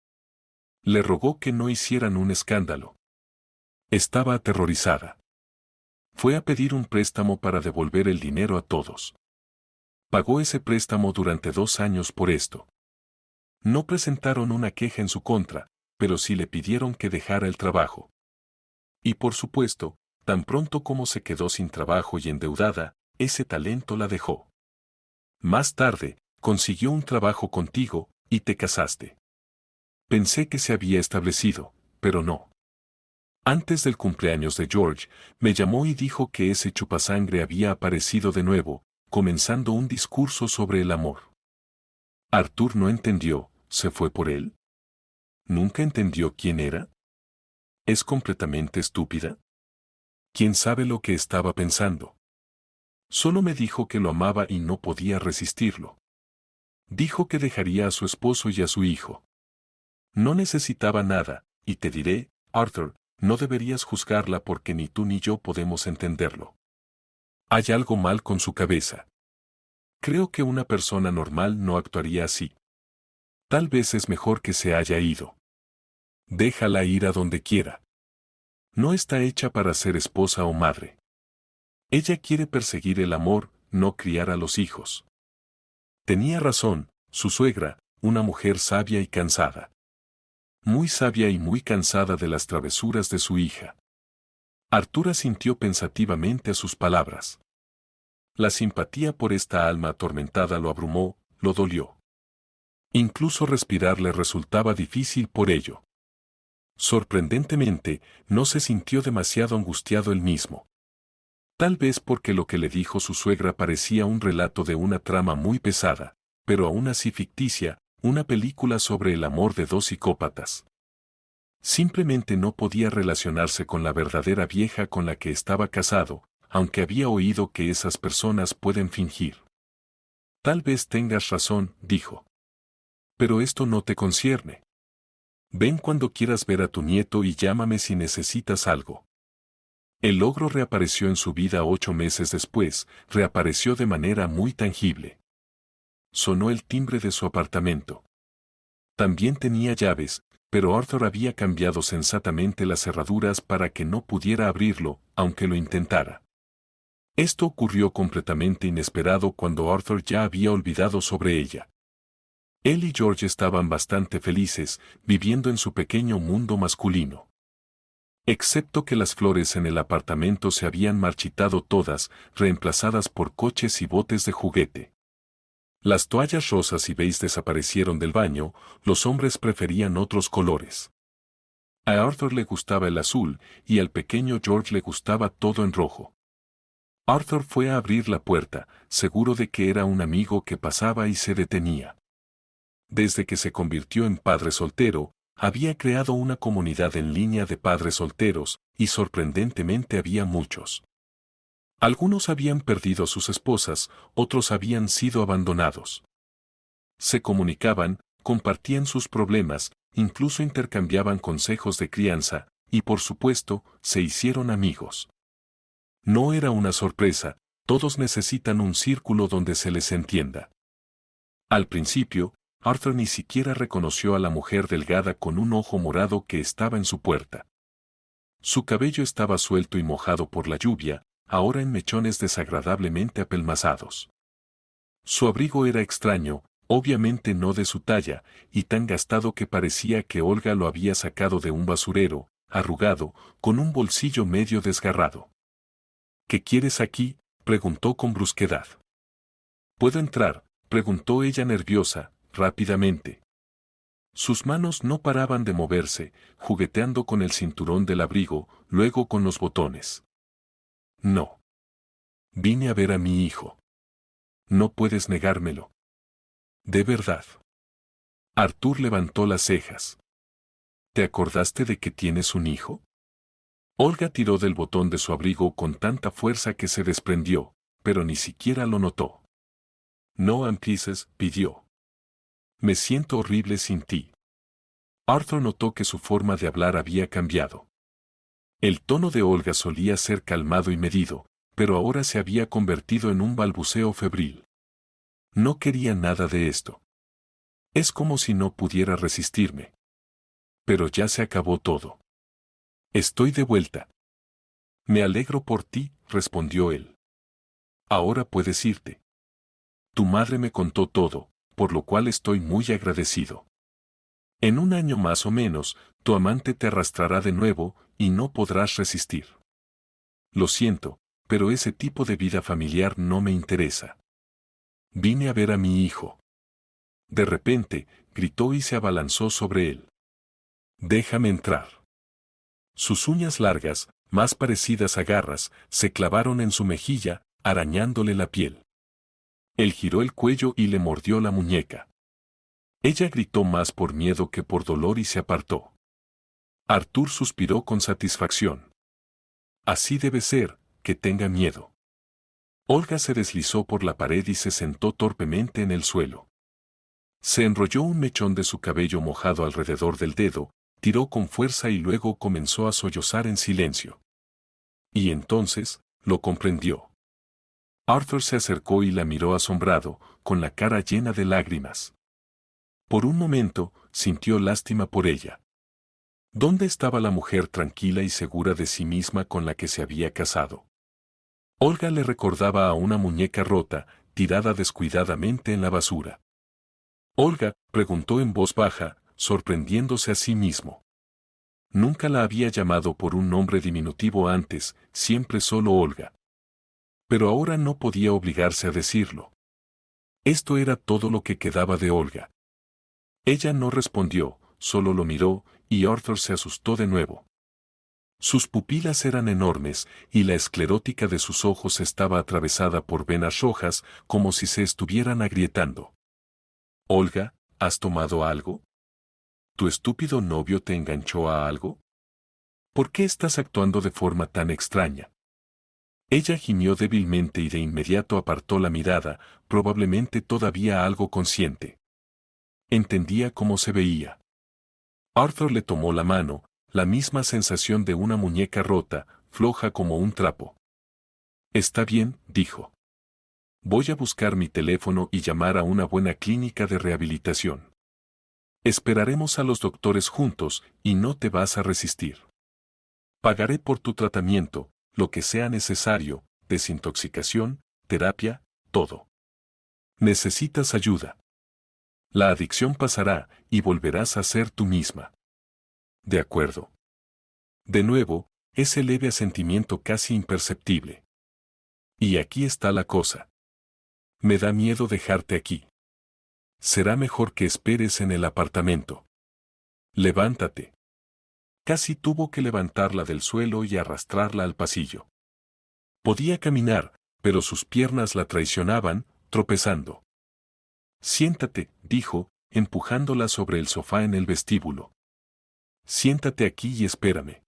Le rogó que no hicieran un escándalo. Estaba aterrorizada. Fue a pedir un préstamo para devolver el dinero a todos. Pagó ese préstamo durante 2 años por esto. No presentaron una queja en su contra, pero sí le pidieron que dejara el trabajo. Y por supuesto, tan pronto como se quedó sin trabajo y endeudada, ese talento la dejó. Más tarde, consiguió un trabajo contigo, y te casaste. Pensé que se había establecido, pero no. Antes del cumpleaños de George, me llamó y dijo que ese chupasangre había aparecido de nuevo, comenzando un discurso sobre el amor. Arthur no entendió, ¿se fue por él? ¿Nunca entendió quién era? ¿Es completamente estúpida? ¿Quién sabe lo que estaba pensando? Solo me dijo que lo amaba y no podía resistirlo. Dijo que dejaría a su esposo y a su hijo. No necesitaba nada, y te diré, Arthur, no deberías juzgarla porque ni tú ni yo podemos entenderlo. Hay algo mal con su cabeza. Creo que una persona normal no actuaría así. Tal vez es mejor que se haya ido. Déjala ir a donde quiera. No está hecha para ser esposa o madre. Ella quiere perseguir el amor, no criar a los hijos. Tenía razón, su suegra, una mujer sabia y cansada. Muy sabia y muy cansada de las travesuras de su hija. Arthur asintió pensativamente a sus palabras. La simpatía por esta alma atormentada lo abrumó, lo dolió. Incluso respirar le resultaba difícil por ello. Sorprendentemente, no se sintió demasiado angustiado él mismo. Tal vez porque lo que le dijo su suegra parecía un relato de una trama muy pesada, pero aún así ficticia, una película sobre el amor de 2 psicópatas. Simplemente no podía relacionarse con la verdadera vieja con la que estaba casado, aunque había oído que esas personas pueden fingir. Tal vez tengas razón, dijo. Pero esto no te concierne. Ven cuando quieras ver a tu nieto y llámame si necesitas algo. El ogro reapareció en su vida 8 meses después, reapareció de manera muy tangible. Sonó el timbre de su apartamento. También tenía llaves, pero Arthur había cambiado sensatamente las cerraduras para que no pudiera abrirlo, aunque lo intentara. Esto ocurrió completamente inesperado cuando Arthur ya había olvidado sobre ella. Él y George estaban bastante felices, viviendo en su pequeño mundo masculino. Excepto que las flores en el apartamento se habían marchitado todas, reemplazadas por coches y botes de juguete. Las toallas rosas y beige desaparecieron del baño, los hombres preferían otros colores. A Arthur le gustaba el azul, y al pequeño George le gustaba todo en rojo. Arthur fue a abrir la puerta, seguro de que era un amigo que pasaba y se detenía. Desde que se convirtió en padre soltero, había creado una comunidad en línea de padres solteros, y sorprendentemente había muchos. Algunos habían perdido a sus esposas, otros habían sido abandonados. Se comunicaban, compartían sus problemas, incluso intercambiaban consejos de crianza, y por supuesto, se hicieron amigos. No era una sorpresa, todos necesitan un círculo donde se les entienda. Al principio, Arthur ni siquiera reconoció a la mujer delgada con un ojo morado que estaba en su puerta. Su cabello estaba suelto y mojado por la lluvia, ahora en mechones desagradablemente apelmazados. Su abrigo era extraño, obviamente no de su talla, y tan gastado que parecía que Olga lo había sacado de un basurero, arrugado, con un bolsillo medio desgarrado. ¿Qué quieres aquí?, preguntó con brusquedad. ¿Puedo entrar?, preguntó ella nerviosa, rápidamente. Sus manos no paraban de moverse, jugueteando con el cinturón del abrigo, luego con los botones. No. Vine a ver a mi hijo. No puedes negármelo. ¿De verdad? Arthur levantó las cejas. ¿Te acordaste de que tienes un hijo? Olga tiró del botón de su abrigo con tanta fuerza que se desprendió, pero ni siquiera lo notó. No empieces, pidió. Me siento horrible sin ti. Arthur notó que su forma de hablar había cambiado. El tono de Olga solía ser calmado y medido, pero ahora se había convertido en un balbuceo febril. No quería nada de esto. Es como si no pudiera resistirme. Pero ya se acabó todo. Estoy de vuelta. Me alegro por ti, respondió él. Ahora puedes irte. Tu madre me contó todo, por lo cual estoy muy agradecido. En un año más o menos, tu amante te arrastrará de nuevo, y no podrás resistir. Lo siento, pero ese tipo de vida familiar no me interesa. Vine a ver a mi hijo. De repente, gritó y se abalanzó sobre él. Déjame entrar. Sus uñas largas, más parecidas a garras, se clavaron en su mejilla, arañándole la piel. Él giró el cuello y le mordió la muñeca. Ella gritó más por miedo que por dolor y se apartó. Arthur suspiró con satisfacción. Así debe ser, que tenga miedo. Olga se deslizó por la pared y se sentó torpemente en el suelo. Se enrolló un mechón de su cabello mojado alrededor del dedo, tiró con fuerza y luego comenzó a sollozar en silencio. Y entonces, lo comprendió. Arthur se acercó y la miró asombrado, con la cara llena de lágrimas. Por un momento, sintió lástima por ella. ¿Dónde estaba la mujer tranquila y segura de sí misma con la que se había casado? Olga le recordaba a una muñeca rota, tirada descuidadamente en la basura. Olga, preguntó en voz baja, sorprendiéndose a sí mismo. Nunca la había llamado por un nombre diminutivo antes, siempre solo Olga. Pero ahora no podía obligarse a decirlo. Esto era todo lo que quedaba de Olga. Ella no respondió, solo lo miró, y Arthur se asustó de nuevo. Sus pupilas eran enormes, y la esclerótica de sus ojos estaba atravesada por venas rojas, como si se estuvieran agrietando. Olga, ¿has tomado algo? ¿Tu estúpido novio te enganchó a algo? ¿Por qué estás actuando de forma tan extraña? Ella gimió débilmente y de inmediato apartó la mirada, probablemente todavía algo consciente. Entendía cómo se veía. Arthur le tomó la mano, la misma sensación de una muñeca rota, floja como un trapo. Está bien, dijo. Voy a buscar mi teléfono y llamar a una buena clínica de rehabilitación. Esperaremos a los doctores juntos y no te vas a resistir. Pagaré por tu tratamiento, lo que sea necesario, desintoxicación, terapia, todo. Necesitas ayuda. La adicción pasará y volverás a ser tú misma. De acuerdo. De nuevo, ese leve asentimiento casi imperceptible. Y aquí está la cosa. Me da miedo dejarte aquí. Será mejor que esperes en el apartamento. Levántate. Casi tuvo que levantarla del suelo y arrastrarla al pasillo. Podía caminar, pero sus piernas la traicionaban, tropezando. Siéntate, dijo, empujándola sobre el sofá en el vestíbulo. Siéntate aquí y espérame.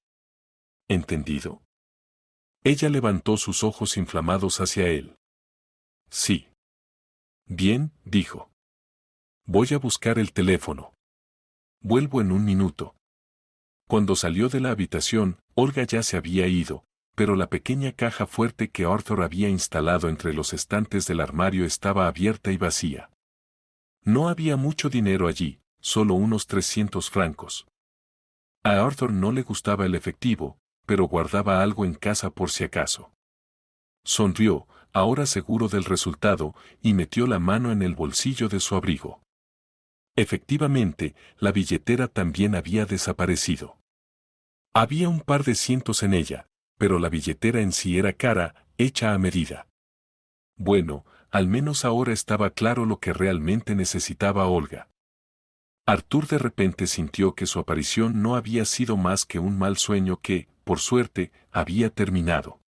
¿Entendido? Ella levantó sus ojos inflamados hacia él. Sí. Bien, dijo. Voy a buscar el teléfono. Vuelvo en un minuto. Cuando salió de la habitación, Olga ya se había ido, pero la pequeña caja fuerte que Arthur había instalado entre los estantes del armario estaba abierta y vacía. No había mucho dinero allí, solo unos 300 francos. A Arthur no le gustaba el efectivo, pero guardaba algo en casa por si acaso. Sonrió, ahora seguro del resultado, y metió la mano en el bolsillo de su abrigo. Efectivamente, la billetera también había desaparecido. Había un par de cientos en ella, pero la billetera en sí era cara, hecha a medida. Bueno, al menos ahora estaba claro lo que realmente necesitaba Olga. Arthur de repente sintió que su aparición no había sido más que un mal sueño que, por suerte, había terminado.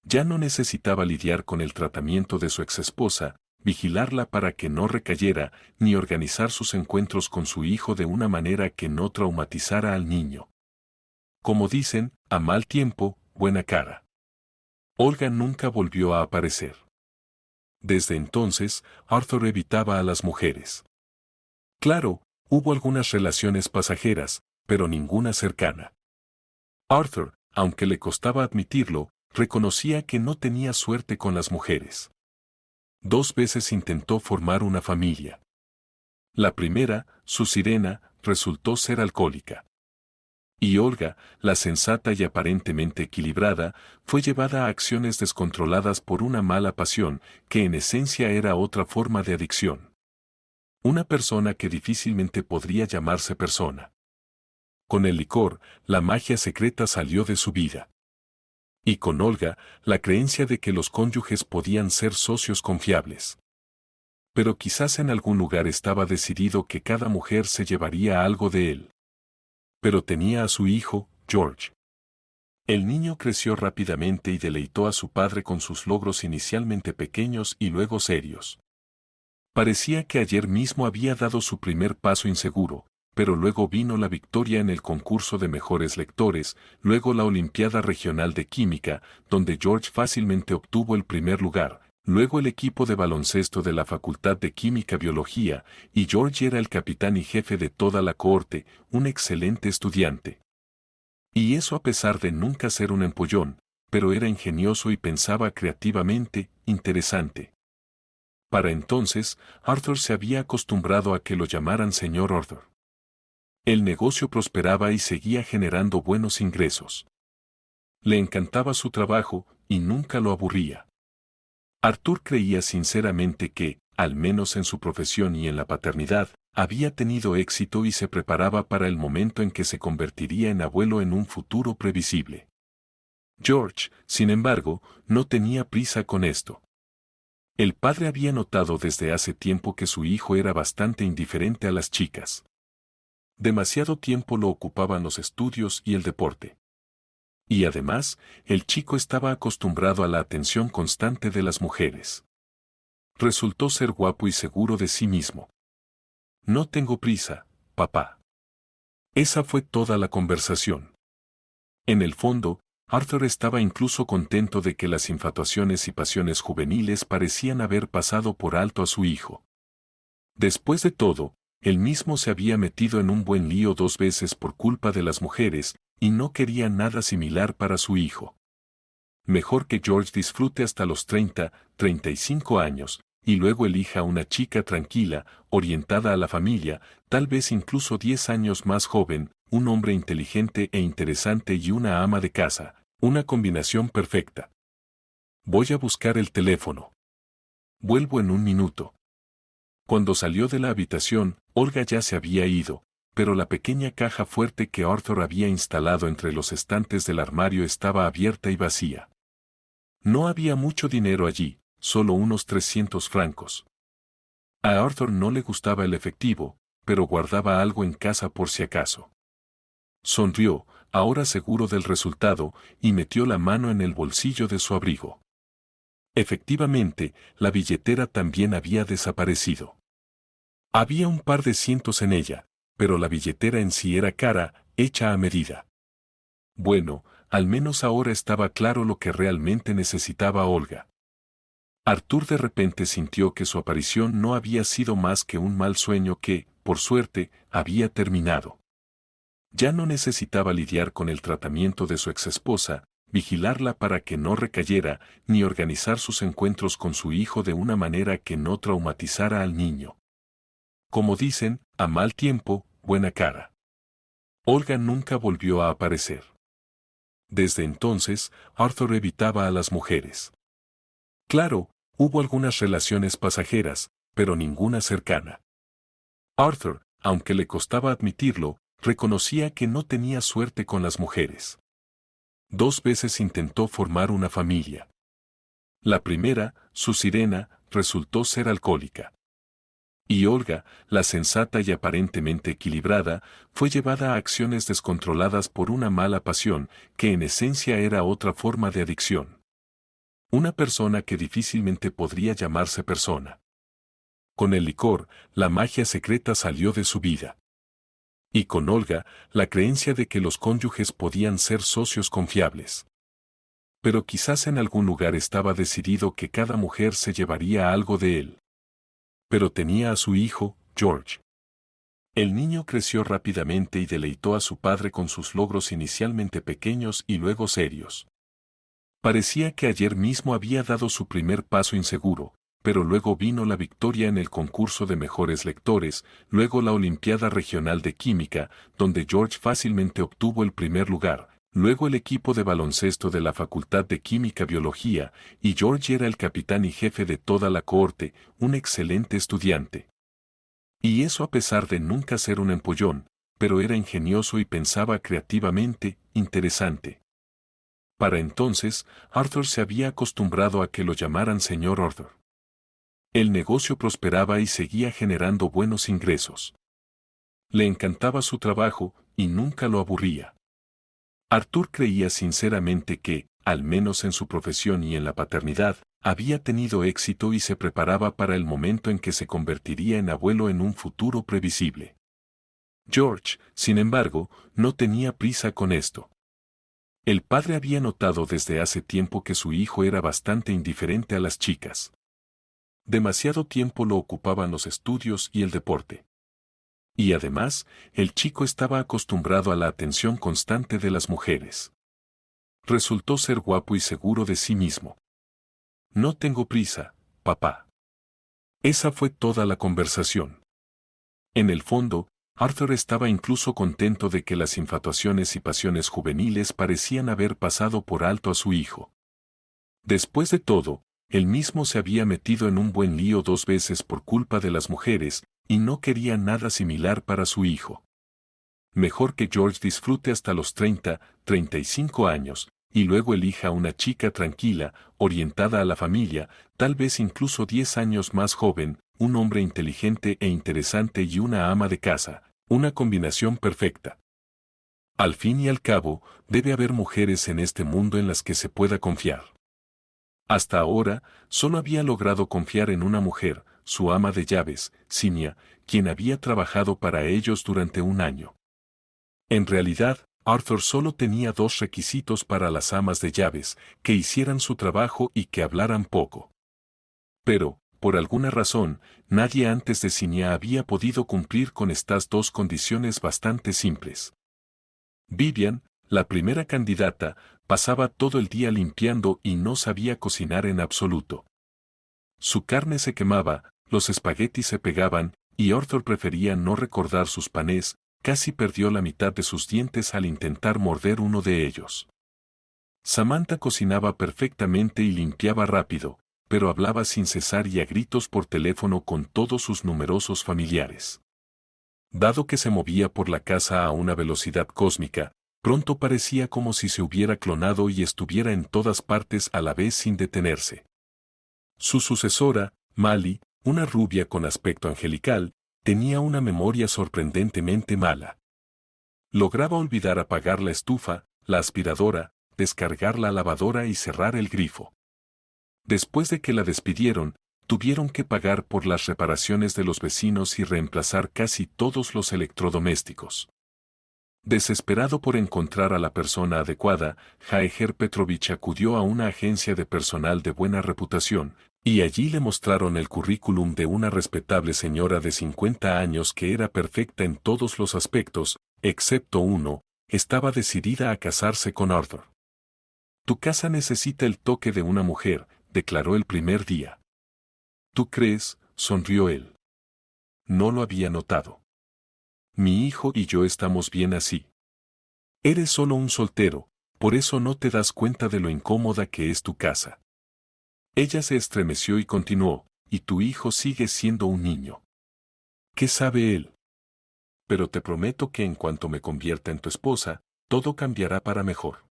Ya no necesitaba lidiar con el tratamiento de su exesposa, vigilarla para que no recayera, ni organizar sus encuentros con su hijo de una manera que no traumatizara al niño. Como dicen, a mal tiempo, buena cara. Olga nunca volvió a aparecer. Desde entonces, Arthur evitaba a las mujeres. Claro, hubo algunas relaciones pasajeras, pero ninguna cercana. Arthur, aunque le costaba admitirlo, reconocía que no tenía suerte con las mujeres. 2 veces intentó formar una familia. La primera, su sirena, resultó ser alcohólica. Y Olga, la sensata y aparentemente equilibrada, fue llevada a acciones descontroladas por una mala pasión, que en esencia era otra forma de adicción. Una persona que difícilmente podría llamarse persona. Con el licor, la magia secreta salió de su vida. Y con Olga, la creencia de que los cónyuges podían ser socios confiables. Pero quizás en algún lugar estaba decidido que cada mujer se llevaría algo de él. Pero tenía a su hijo, George. El niño creció rápidamente y deleitó a su padre con sus logros inicialmente pequeños y luego serios. Parecía que ayer mismo había dado su primer paso inseguro, pero luego vino la victoria en el concurso de mejores lectores, luego la Olimpiada Regional de Química, donde George fácilmente obtuvo el primer lugar, luego el equipo de baloncesto de la Facultad de Química-Biología, y George era el capitán y jefe de toda la cohorte, un excelente estudiante. Y eso a pesar de nunca ser un empollón, pero era ingenioso y pensaba creativamente, interesante. Para entonces, Arthur se había acostumbrado a que lo llamaran señor Arthur. El negocio prosperaba y seguía generando buenos ingresos. Le encantaba su trabajo y nunca lo aburría. Arthur creía sinceramente que, al menos en su profesión y en la paternidad, había tenido éxito y se preparaba para el momento en que se convertiría en abuelo en un futuro previsible. George, sin embargo, no tenía prisa con esto. El padre había notado desde hace tiempo que su hijo era bastante indiferente a las chicas. Demasiado tiempo lo ocupaban los estudios y el deporte. Y además, el chico estaba acostumbrado a la atención constante de las mujeres. Resultó ser guapo y seguro de sí mismo. No tengo prisa, papá. Esa fue toda la conversación. En el fondo, Arthur estaba incluso contento de que las infatuaciones y pasiones juveniles parecían haber pasado por alto a su hijo. Después de todo, él mismo se había metido en un buen lío 2 veces por culpa de las mujeres, y no quería nada similar para su hijo. Mejor que George disfrute hasta los 30, 35 años, y luego elija una chica tranquila, orientada a la familia, tal vez incluso 10 años más joven, un hombre inteligente e interesante y una ama de casa, una combinación perfecta. Voy a buscar el teléfono. Vuelvo en un minuto. Cuando salió de la habitación, Olga ya se había ido, pero la pequeña caja fuerte que Arthur había instalado entre los estantes del armario estaba abierta y vacía. No había mucho dinero allí, solo unos 300 francos. A Arthur no le gustaba el efectivo, pero guardaba algo en casa por si acaso. Sonrió, ahora seguro del resultado, y metió la mano en el bolsillo de su abrigo. Efectivamente, la billetera también había desaparecido. Había un par de cientos en ella, pero la billetera en sí era cara, hecha a medida. Bueno, al menos ahora estaba claro lo que realmente necesitaba Olga. Arthur de repente sintió que su aparición no había sido más que un mal sueño que, por suerte, había terminado. Ya no necesitaba lidiar con el tratamiento de su exesposa, vigilarla para que no recayera, ni organizar sus encuentros con su hijo de una manera que no traumatizara al niño. Como dicen, a mal tiempo, buena cara. Olga nunca volvió a aparecer. Desde entonces, Arthur evitaba a las mujeres. Claro, hubo algunas relaciones pasajeras, pero ninguna cercana. Arthur, aunque le costaba admitirlo, reconocía que no tenía suerte con las mujeres. 2 veces intentó formar una familia. La primera, su sirena, resultó ser alcohólica. Y Olga, la sensata y aparentemente equilibrada, fue llevada a acciones descontroladas por una mala pasión, que en esencia era otra forma de adicción. Una persona que difícilmente podría llamarse persona. Con el licor, la magia secreta salió de su vida. Y con Olga, la creencia de que los cónyuges podían ser socios confiables. Pero quizás en algún lugar estaba decidido que cada mujer se llevaría algo de él. Pero tenía a su hijo, George. El niño creció rápidamente y deleitó a su padre con sus logros inicialmente pequeños y luego serios. Parecía que ayer mismo había dado su primer paso inseguro, pero luego vino la victoria en el concurso de mejores lectores, luego la Olimpiada Regional de Química, donde George fácilmente obtuvo el primer lugar, luego el equipo de baloncesto de la Facultad de Química Biología, y George era el capitán y jefe de toda la cohorte, un excelente estudiante. Y eso a pesar de nunca ser un empollón, pero era ingenioso y pensaba creativamente, interesante. Para entonces, Arthur se había acostumbrado a que lo llamaran señor Arthur. El negocio prosperaba y seguía generando buenos ingresos. Le encantaba su trabajo, y nunca lo aburría. Arthur creía sinceramente que, al menos en su profesión y en la paternidad, había tenido éxito y se preparaba para el momento en que se convertiría en abuelo en un futuro previsible. George, sin embargo, no tenía prisa con esto. El padre había notado desde hace tiempo que su hijo era bastante indiferente a las chicas. Demasiado tiempo lo ocupaban los estudios y el deporte. Y además, el chico estaba acostumbrado a la atención constante de las mujeres. Resultó ser guapo y seguro de sí mismo. No tengo prisa, papá. Esa fue toda la conversación. En el fondo, Arthur estaba incluso contento de que las infatuaciones y pasiones juveniles parecían haber pasado por alto a su hijo. Después de todo, él mismo se había metido en un buen lío 2 veces por culpa de las mujeres, y no quería nada similar para su hijo. Mejor que George disfrute hasta los 30, 35 años, y luego elija una chica tranquila, orientada a la familia, tal vez incluso 10 años más joven, un hombre inteligente e interesante y una ama de casa, una combinación perfecta. Al fin y al cabo, debe haber mujeres en este mundo en las que se pueda confiar. Hasta ahora, solo había logrado confiar en una mujer, su ama de llaves, Cinia, quien había trabajado para ellos durante un año. En realidad, Arthur solo tenía 2 requisitos para las amas de llaves, que hicieran su trabajo y que hablaran poco. Pero, por alguna razón, nadie antes de Cinia había podido cumplir con estas dos condiciones bastante simples. Vivian, la primera candidata, pasaba todo el día limpiando y no sabía cocinar en absoluto. Su carne se quemaba, los espaguetis se pegaban, y Arthur prefería no recordar sus panés, casi perdió la mitad de sus dientes al intentar morder uno de ellos. Samantha cocinaba perfectamente y limpiaba rápido, pero hablaba sin cesar y a gritos por teléfono con todos sus numerosos familiares. Dado que se movía por la casa a una velocidad cósmica, pronto parecía como si se hubiera clonado y estuviera en todas partes a la vez sin detenerse. Su sucesora, Mali, una rubia con aspecto angelical, tenía una memoria sorprendentemente mala. Lograba olvidar apagar la estufa, la aspiradora, descargar la lavadora y cerrar el grifo. Después de que la despidieron, tuvieron que pagar por las reparaciones de los vecinos y reemplazar casi todos los electrodomésticos. Desesperado por encontrar a la persona adecuada, Jaeger Petrovich acudió a una agencia de personal de buena reputación, y allí le mostraron el currículum de una respetable señora de 50 años que era perfecta en todos los aspectos, excepto uno, estaba decidida a casarse con Arthur. Tu casa necesita el toque de una mujer, declaró el primer día. ¿Tú crees?, sonrió él. No lo había notado. Mi hijo y yo estamos bien así. Eres solo un soltero, por eso no te das cuenta de lo incómoda que es tu casa. Ella se estremeció y continuó, y tu hijo sigue siendo un niño. ¿Qué sabe él? Pero te prometo que en cuanto me convierta en tu esposa, todo cambiará para mejor.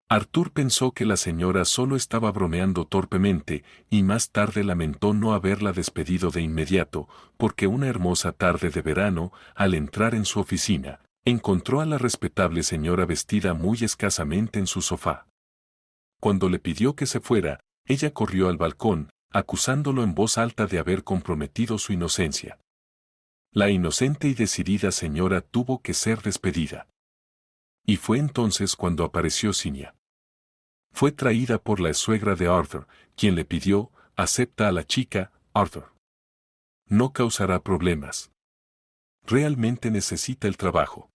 Arthur pensó que la señora solo estaba bromeando torpemente, y más tarde lamentó no haberla despedido de inmediato, porque una hermosa tarde de verano, al entrar en su oficina, encontró a la respetable señora vestida muy escasamente en su sofá. Cuando le pidió que se fuera, ella corrió al balcón, acusándolo en voz alta de haber comprometido su inocencia. La inocente y decidida señora tuvo que ser despedida. Y fue entonces cuando apareció Cinia. Fue traída por la suegra de Arthur, quien le pidió, acepta a la chica, Arthur. No causará problemas. Realmente necesita el trabajo.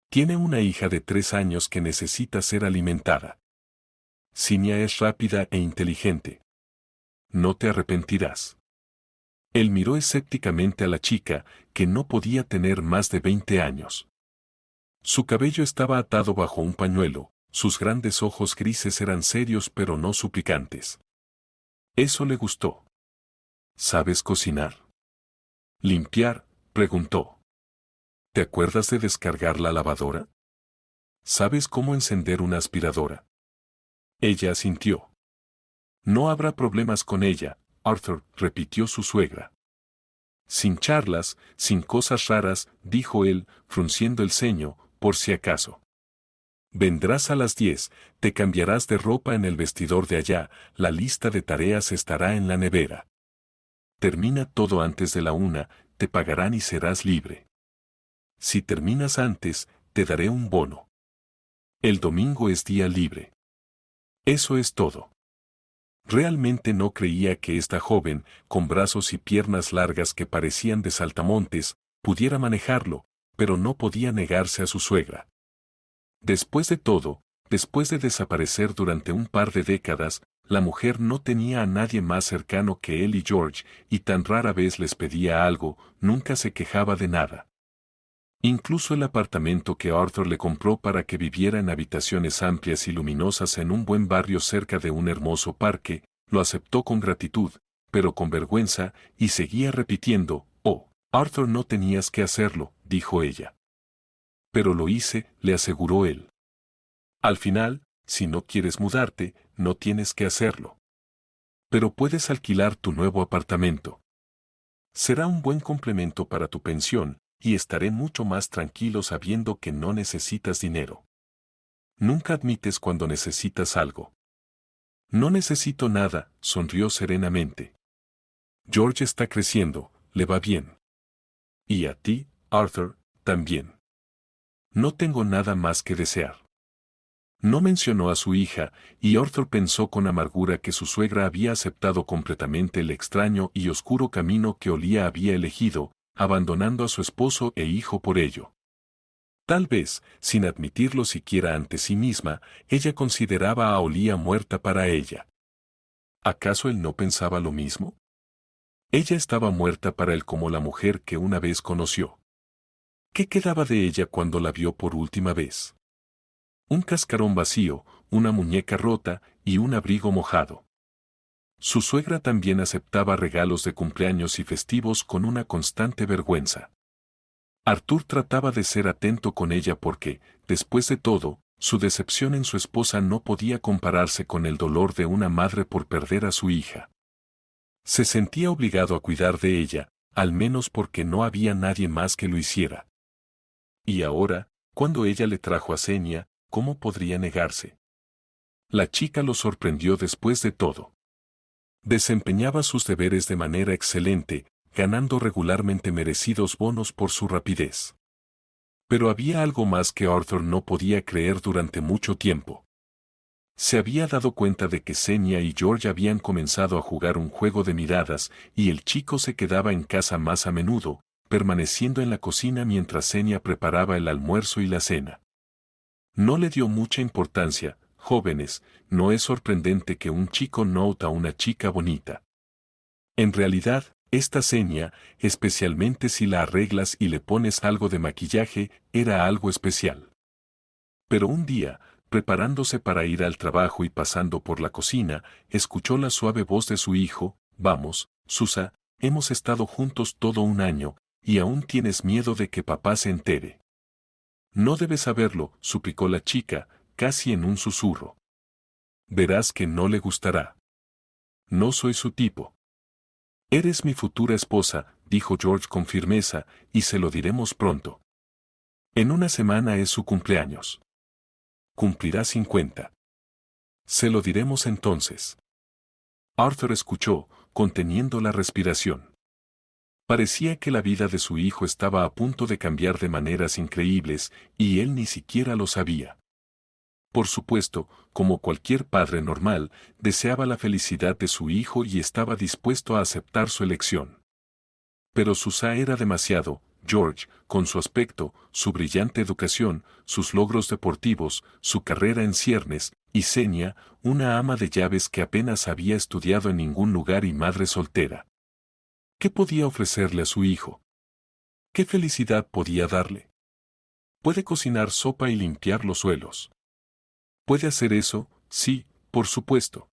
Tiene una hija de 3 años que necesita ser alimentada. Cinia es rápida e inteligente. No te arrepentirás. Él miró escépticamente a la chica, que no podía tener más de 20 años. Su cabello estaba atado bajo un pañuelo, sus grandes ojos grises eran serios pero no suplicantes. Eso le gustó. ¿Sabes cocinar? ¿Limpiar?, preguntó. ¿Te acuerdas de descargar la lavadora? ¿Sabes cómo encender una aspiradora? Ella asintió. No habrá problemas con ella, Arthur, repitió su suegra. Sin charlas, sin cosas raras, dijo él, frunciendo el ceño, por si acaso. Vendrás a las 10, te cambiarás de ropa en el vestidor de allá, la lista de tareas estará en la nevera. Termina todo antes de la 1, te pagarán y serás libre. Si terminas antes, te daré un bono. El domingo es día libre. Eso es todo. Realmente no creía que esta joven, con brazos y piernas largas que parecían de saltamontes, pudiera manejarlo, pero no podía negarse a su suegra. Después de todo, después de desaparecer durante un par de décadas, la mujer no tenía a nadie más cercano que él y George, y tan rara vez les pedía algo, nunca se quejaba de nada. Incluso el apartamento que Arthur le compró para que viviera en habitaciones amplias y luminosas en un buen barrio cerca de un hermoso parque, lo aceptó con gratitud, pero con vergüenza, y seguía repitiendo, «Oh, Arthur, no tenías que hacerlo», dijo ella. «Pero lo hice», le aseguró él. «Al final, si no quieres mudarte, no tienes que hacerlo. Pero puedes alquilar tu nuevo apartamento. Será un buen complemento para tu pensión, y estaré mucho más tranquilo sabiendo que no necesitas dinero. Nunca admites cuando necesitas algo». «No necesito nada», sonrió serenamente. «George está creciendo, le va bien. Y a ti, Arthur, también. No tengo nada más que desear». No mencionó a su hija, y Arthur pensó con amargura que su suegra había aceptado completamente el extraño y oscuro camino que Olía había elegido, abandonando a su esposo e hijo por ello. Tal vez, sin admitirlo siquiera ante sí misma, ella consideraba a Olía muerta para ella. ¿Acaso él no pensaba lo mismo? Ella estaba muerta para él como la mujer que una vez conoció. ¿Qué quedaba de ella cuando la vio por última vez? Un cascarón vacío, una muñeca rota y un abrigo mojado. Su suegra también aceptaba regalos de cumpleaños y festivos con una constante vergüenza. Arthur trataba de ser atento con ella porque, después de todo, su decepción en su esposa no podía compararse con el dolor de una madre por perder a su hija. Se sentía obligado a cuidar de ella, al menos porque no había nadie más que lo hiciera. Y ahora, cuando ella le trajo a Xenia, ¿cómo podría negarse? La chica lo sorprendió después de todo. Desempeñaba sus deberes de manera excelente, ganando regularmente merecidos bonos por su rapidez. Pero había algo más que Arthur no podía creer durante mucho tiempo. Se había dado cuenta de que Xenia y George habían comenzado a jugar un juego de miradas y el chico se quedaba en casa más a menudo, permaneciendo en la cocina mientras Xenia preparaba el almuerzo y la cena. No le dio mucha importancia. Jóvenes, no es sorprendente que un chico note a una chica bonita. En realidad, esta Xenia, especialmente si la arreglas y le pones algo de maquillaje, era algo especial. Pero un día, preparándose para ir al trabajo y pasando por la cocina, escuchó la suave voz de su hijo: «Vamos, Susa, hemos estado juntos todo un año, y aún tienes miedo de que papá se entere». «No debes saberlo», suplicó la chica, casi en un susurro. «Verás que no le gustará. No soy su tipo». «Eres mi futura esposa», dijo George con firmeza, «y se lo diremos pronto. En una semana es su cumpleaños. Cumplirá 50. Se lo diremos entonces». Arthur escuchó, conteniendo la respiración. Parecía que la vida de su hijo estaba a punto de cambiar de maneras increíbles, y él ni siquiera lo sabía. Por supuesto, como cualquier padre normal, deseaba la felicidad de su hijo y estaba dispuesto a aceptar su elección. Pero Susa era demasiado. George, con su aspecto, su brillante educación, sus logros deportivos, su carrera en ciernes, y Xenia, una ama de llaves que apenas había estudiado en ningún lugar y madre soltera. ¿Qué podía ofrecerle a su hijo? ¿Qué felicidad podía darle? Puede cocinar sopa y limpiar los suelos. ¿Puede hacer eso? Sí, por supuesto.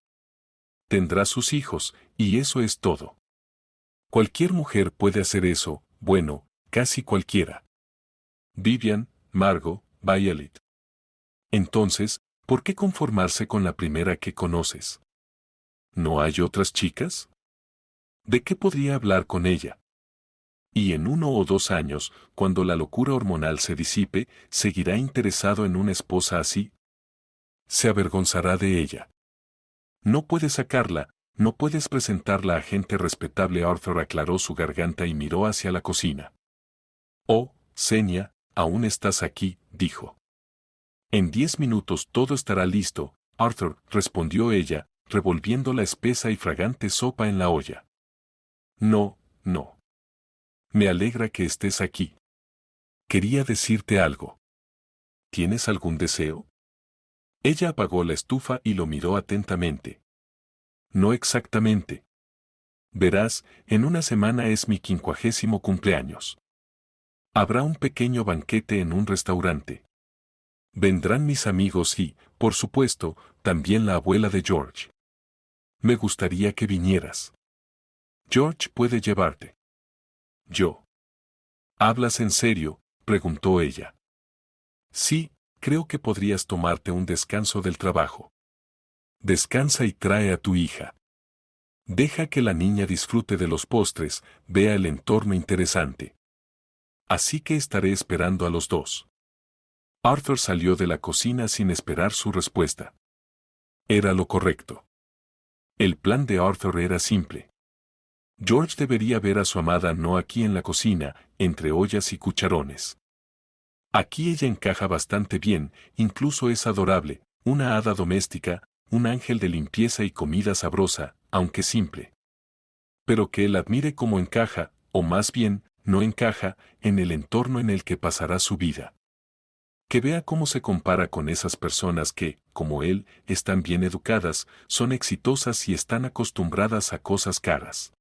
Tendrá sus hijos, y eso es todo. Cualquier mujer puede hacer eso, bueno, casi cualquiera. Vivian, Margot, Violet. Entonces, ¿por qué conformarse con la primera que conoces? ¿No hay otras chicas? ¿De qué podría hablar con ella? Y en 1 o 2 años, cuando la locura hormonal se disipe, ¿seguirá interesado en una esposa así? Se avergonzará de ella. No puedes sacarla, no puedes presentarla a gente respetable. Arthur aclaró su garganta y miró hacia la cocina. «Oh, Xenia, aún estás aquí», dijo. «En 10 minutos todo estará listo», Arthur, respondió ella, revolviendo la espesa y fragante sopa en la olla. «No, no. Me alegra que estés aquí. Quería decirte algo. ¿Tienes algún deseo?» Ella apagó la estufa y lo miró atentamente. «No exactamente. Verás, en una semana es mi 50º cumpleaños. Habrá un pequeño banquete en un restaurante. Vendrán mis amigos y, por supuesto, también la abuela de George. Me gustaría que vinieras. George puede llevarte». «¿Yo? ¿Hablas en serio?», preguntó ella. «Sí, creo que podrías tomarte un descanso del trabajo. Descansa y trae a tu hija. Deja que la niña disfrute de los postres, vea el entorno interesante. Así que estaré esperando a los dos». Arthur salió de la cocina sin esperar su respuesta. Era lo correcto. El plan de Arthur era simple. George debería ver a su amada no aquí en la cocina, entre ollas y cucharones. Aquí ella encaja bastante bien, incluso es adorable, una hada doméstica, un ángel de limpieza y comida sabrosa, aunque simple. Pero que él admire cómo encaja, o más bien, no encaja, en el entorno en el que pasará su vida. Que vea cómo se compara con esas personas que, como él, están bien educadas, son exitosas y están acostumbradas a cosas caras.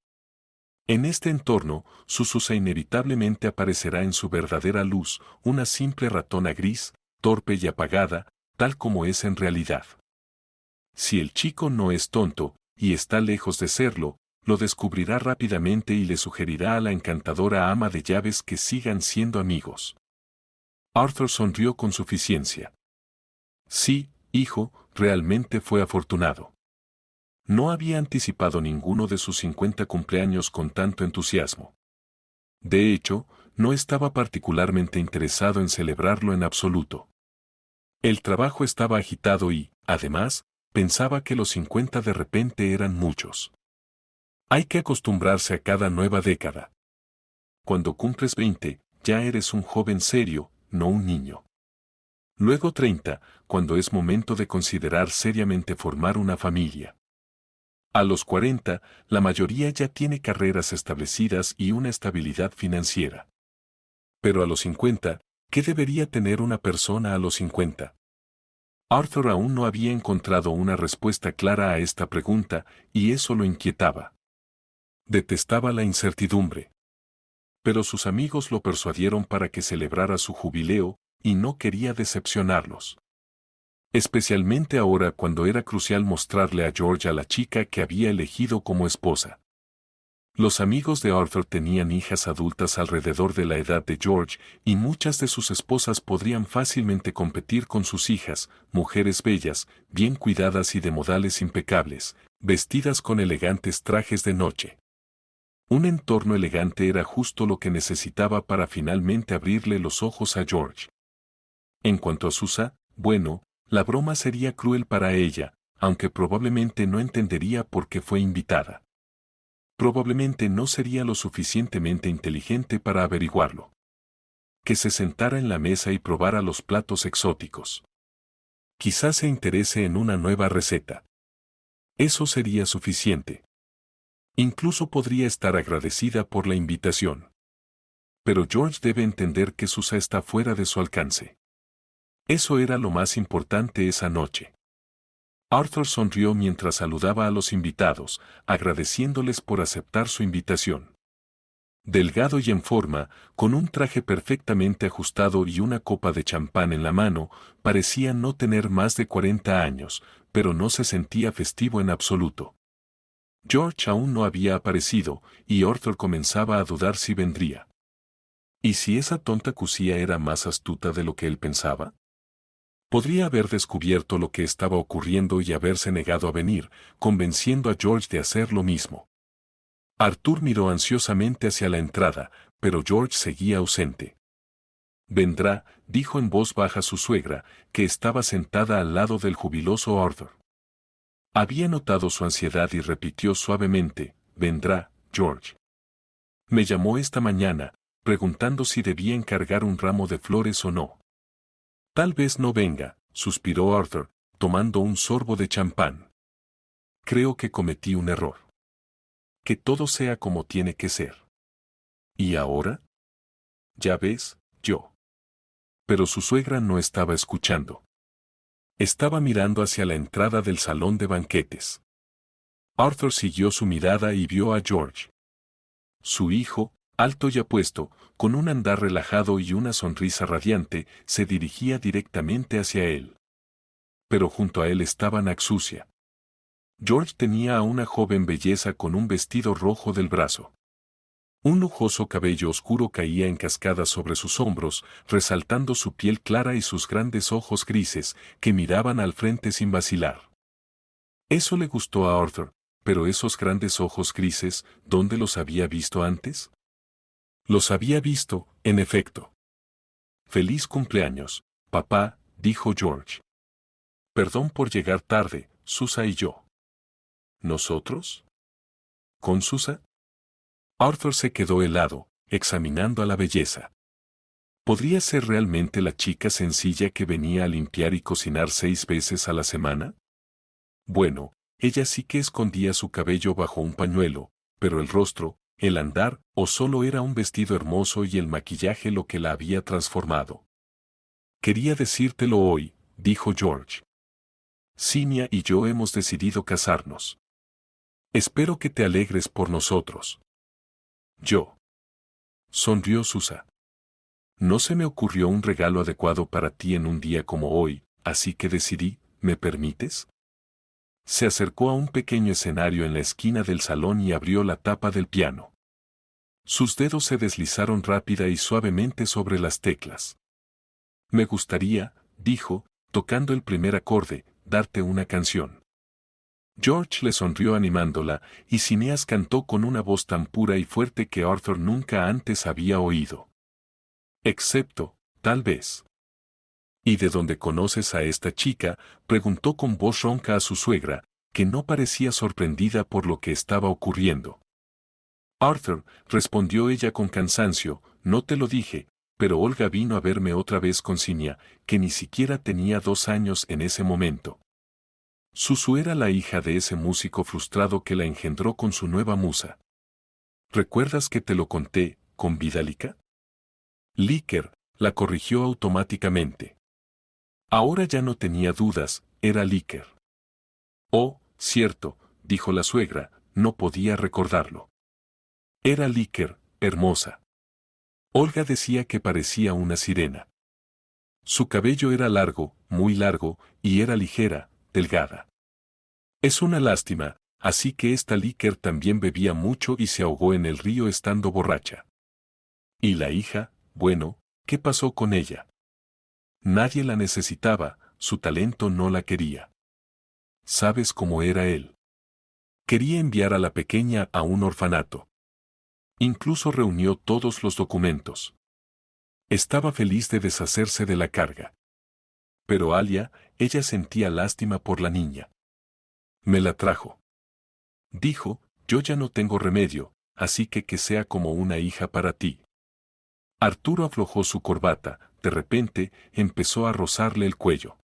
En este entorno, Suzusa inevitablemente aparecerá en su verdadera luz, una simple ratona gris, torpe y apagada, tal como es en realidad. Si el chico no es tonto, y está lejos de serlo, lo descubrirá rápidamente y le sugerirá a la encantadora ama de llaves que sigan siendo amigos. Arthur sonrió con suficiencia. Sí, hijo, realmente fue afortunado. No había anticipado ninguno de sus 50 cumpleaños con tanto entusiasmo. De hecho, no estaba particularmente interesado en celebrarlo en absoluto. El trabajo estaba agitado y, además, pensaba que los 50 de repente eran muchos. Hay que acostumbrarse a cada nueva década. Cuando cumples 20, ya eres un joven serio, no un niño. Luego 30, cuando es momento de considerar seriamente formar una familia. A los 40, la mayoría ya tiene carreras establecidas y una estabilidad financiera. Pero a los 50, ¿qué debería tener una persona a los 50? Arthur aún no había encontrado una respuesta clara a esta pregunta, y eso lo inquietaba. Detestaba la incertidumbre. Pero sus amigos lo persuadieron para que celebrara su jubileo, y no quería decepcionarlos. Especialmente ahora cuando era crucial mostrarle a George a la chica que había elegido como esposa. Los amigos de Arthur tenían hijas adultas alrededor de la edad de George, y muchas de sus esposas podrían fácilmente competir con sus hijas, mujeres bellas, bien cuidadas y de modales impecables, vestidas con elegantes trajes de noche. Un entorno elegante era justo lo que necesitaba para finalmente abrirle los ojos a George. En cuanto a Susa, bueno, la broma sería cruel para ella, aunque probablemente no entendería por qué fue invitada. Probablemente no sería lo suficientemente inteligente para averiguarlo. Que se sentara en la mesa y probara los platos exóticos. Quizás se interese en una nueva receta. Eso sería suficiente. Incluso podría estar agradecida por la invitación. Pero George debe entender que Susa está fuera de su alcance. Eso era lo más importante esa noche. Arthur sonrió mientras saludaba a los invitados, agradeciéndoles por aceptar su invitación. Delgado y en forma, con un traje perfectamente ajustado y una copa de champán en la mano, parecía no tener más de 40 años, pero no se sentía festivo en absoluto. George aún no había aparecido, y Arthur comenzaba a dudar si vendría. ¿Y si esa tonta cusía era más astuta de lo que él pensaba? Podría haber descubierto lo que estaba ocurriendo y haberse negado a venir, convenciendo a George de hacer lo mismo. Arthur miró ansiosamente hacia la entrada, pero George seguía ausente. Vendrá, dijo en voz baja su suegra, que estaba sentada al lado del jubiloso Arthur. Había notado su ansiedad y repitió suavemente, vendrá, George. Me llamó esta mañana, preguntando si debía encargar un ramo de flores o no. Tal vez no venga, suspiró Arthur, tomando un sorbo de champán. Creo que cometí un error. Que todo sea como tiene que ser. ¿Y ahora? Ya ves, yo. Pero su suegra no estaba escuchando. Estaba mirando hacia la entrada del salón de banquetes. Arthur siguió su mirada y vio a George. Su hijo, alto y apuesto, con un andar relajado y una sonrisa radiante, se dirigía directamente hacia él. Pero junto a él estaba Naxusia. George tenía a una joven belleza con un vestido rojo del brazo. Un lujoso cabello oscuro caía en cascada sobre sus hombros, resaltando su piel clara y sus grandes ojos grises, que miraban al frente sin vacilar. Eso le gustó a Arthur, pero esos grandes ojos grises, ¿dónde los había visto antes? Los había visto, en efecto. Feliz cumpleaños, papá, dijo George. Perdón por llegar tarde, Susa y yo. ¿Nosotros? ¿Con Susa? Arthur se quedó helado, examinando a la belleza. ¿Podría ser realmente la chica sencilla que venía a limpiar y cocinar 6 veces a la semana? Bueno, ella sí que escondía su cabello bajo un pañuelo, pero el rostro, el andar, o solo era un vestido hermoso y el maquillaje lo que la había transformado. Quería decírtelo hoy, dijo George. Cinia y yo hemos decidido casarnos. Espero que te alegres por nosotros. Yo. Sonrió Susa. No se me ocurrió un regalo adecuado para ti en un día como hoy, así que decidí, ¿me permites? Se acercó a un pequeño escenario en la esquina del salón y abrió la tapa del piano. Sus dedos se deslizaron rápida y suavemente sobre las teclas. Me gustaría, dijo, tocando el primer acorde, darte una canción. George le sonrió animándola, y Phineas cantó con una voz tan pura y fuerte que Arthur nunca antes había oído. Excepto, tal vez. ¿Y de dónde conoces a esta chica?, preguntó con voz ronca a su suegra, que no parecía sorprendida por lo que estaba ocurriendo. Arthur, respondió ella con cansancio, no te lo dije, pero Olga vino a verme otra vez con Cinia, que ni siquiera tenía 2 años en ese momento. Susu era la hija de ese músico frustrado que la engendró con su nueva musa. ¿Recuerdas que te lo conté, con Vidalica? Licker, la corrigió automáticamente. Ahora ya no tenía dudas, era Licker. Oh, cierto, dijo la suegra, no podía recordarlo. Era Licker, hermosa. Olga decía que parecía una sirena. Su cabello era largo, muy largo, y era ligera, delgada. Es una lástima, así que esta Licker también bebía mucho y se ahogó en el río estando borracha. ¿Y la hija? Bueno, ¿qué pasó con ella? Nadie la necesitaba, su talento no la quería. ¿Sabes cómo era él? Quería enviar a la pequeña a un orfanato. Incluso reunió todos los documentos. Estaba feliz de deshacerse de la carga. Pero Alia, ella sentía lástima por la niña. Me la trajo. Dijo, yo ya no tengo remedio, así que sea como una hija para ti. Arturo aflojó su corbata, de repente, empezó a rozarle el cuello.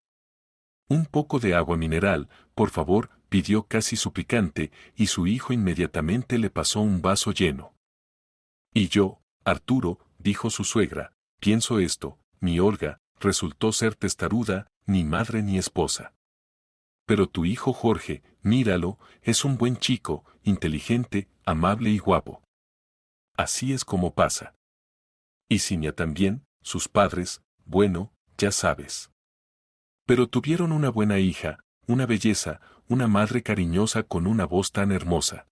Un poco de agua mineral, por favor, pidió casi suplicante, y su hijo inmediatamente le pasó un vaso lleno. Y yo, Arturo, dijo su suegra, pienso esto, mi Olga, resultó ser testaruda, ni madre ni esposa. Pero tu hijo Jorge, míralo, es un buen chico, inteligente, amable y guapo. Así es como pasa. Y Cinia también, sus padres, bueno, ya sabes. Pero tuvieron una buena hija, una belleza, una madre cariñosa con una voz tan hermosa.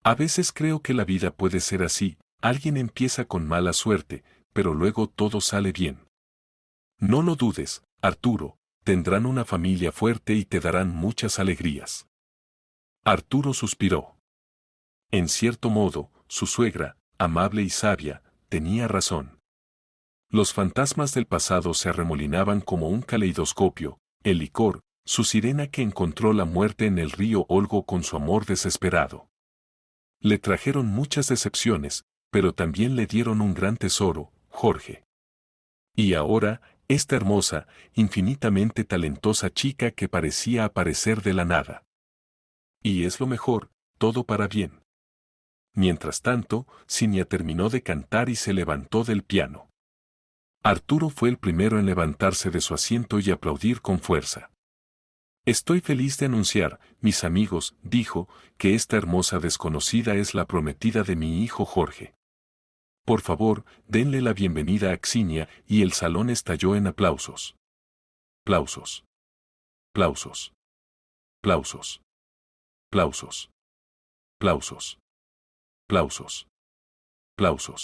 A veces creo que la vida puede ser así, alguien empieza con mala suerte, pero luego todo sale bien. No lo dudes, Arturo, tendrán una familia fuerte y te darán muchas alegrías. Arturo suspiró. En cierto modo, su suegra, amable y sabia, tenía razón. Los fantasmas del pasado se arremolinaban como un caleidoscopio, el licor, su sirena que encontró la muerte en el río Olgo con su amor desesperado. Le trajeron muchas decepciones, pero también le dieron un gran tesoro, Jorge. Y ahora, esta hermosa, infinitamente talentosa chica que parecía aparecer de la nada. Y es lo mejor, todo para bien. Mientras tanto, Cinia terminó de cantar y se levantó del piano. Arturo fue el primero en levantarse de su asiento y aplaudir con fuerza. Estoy feliz de anunciar, mis amigos, dijo, que esta hermosa desconocida es la prometida de mi hijo Jorge. Por favor, denle la bienvenida a Xinia, y el salón estalló en aplausos. Plausos. Plausos. Plausos. Plausos. Plausos. Plausos. Plausos.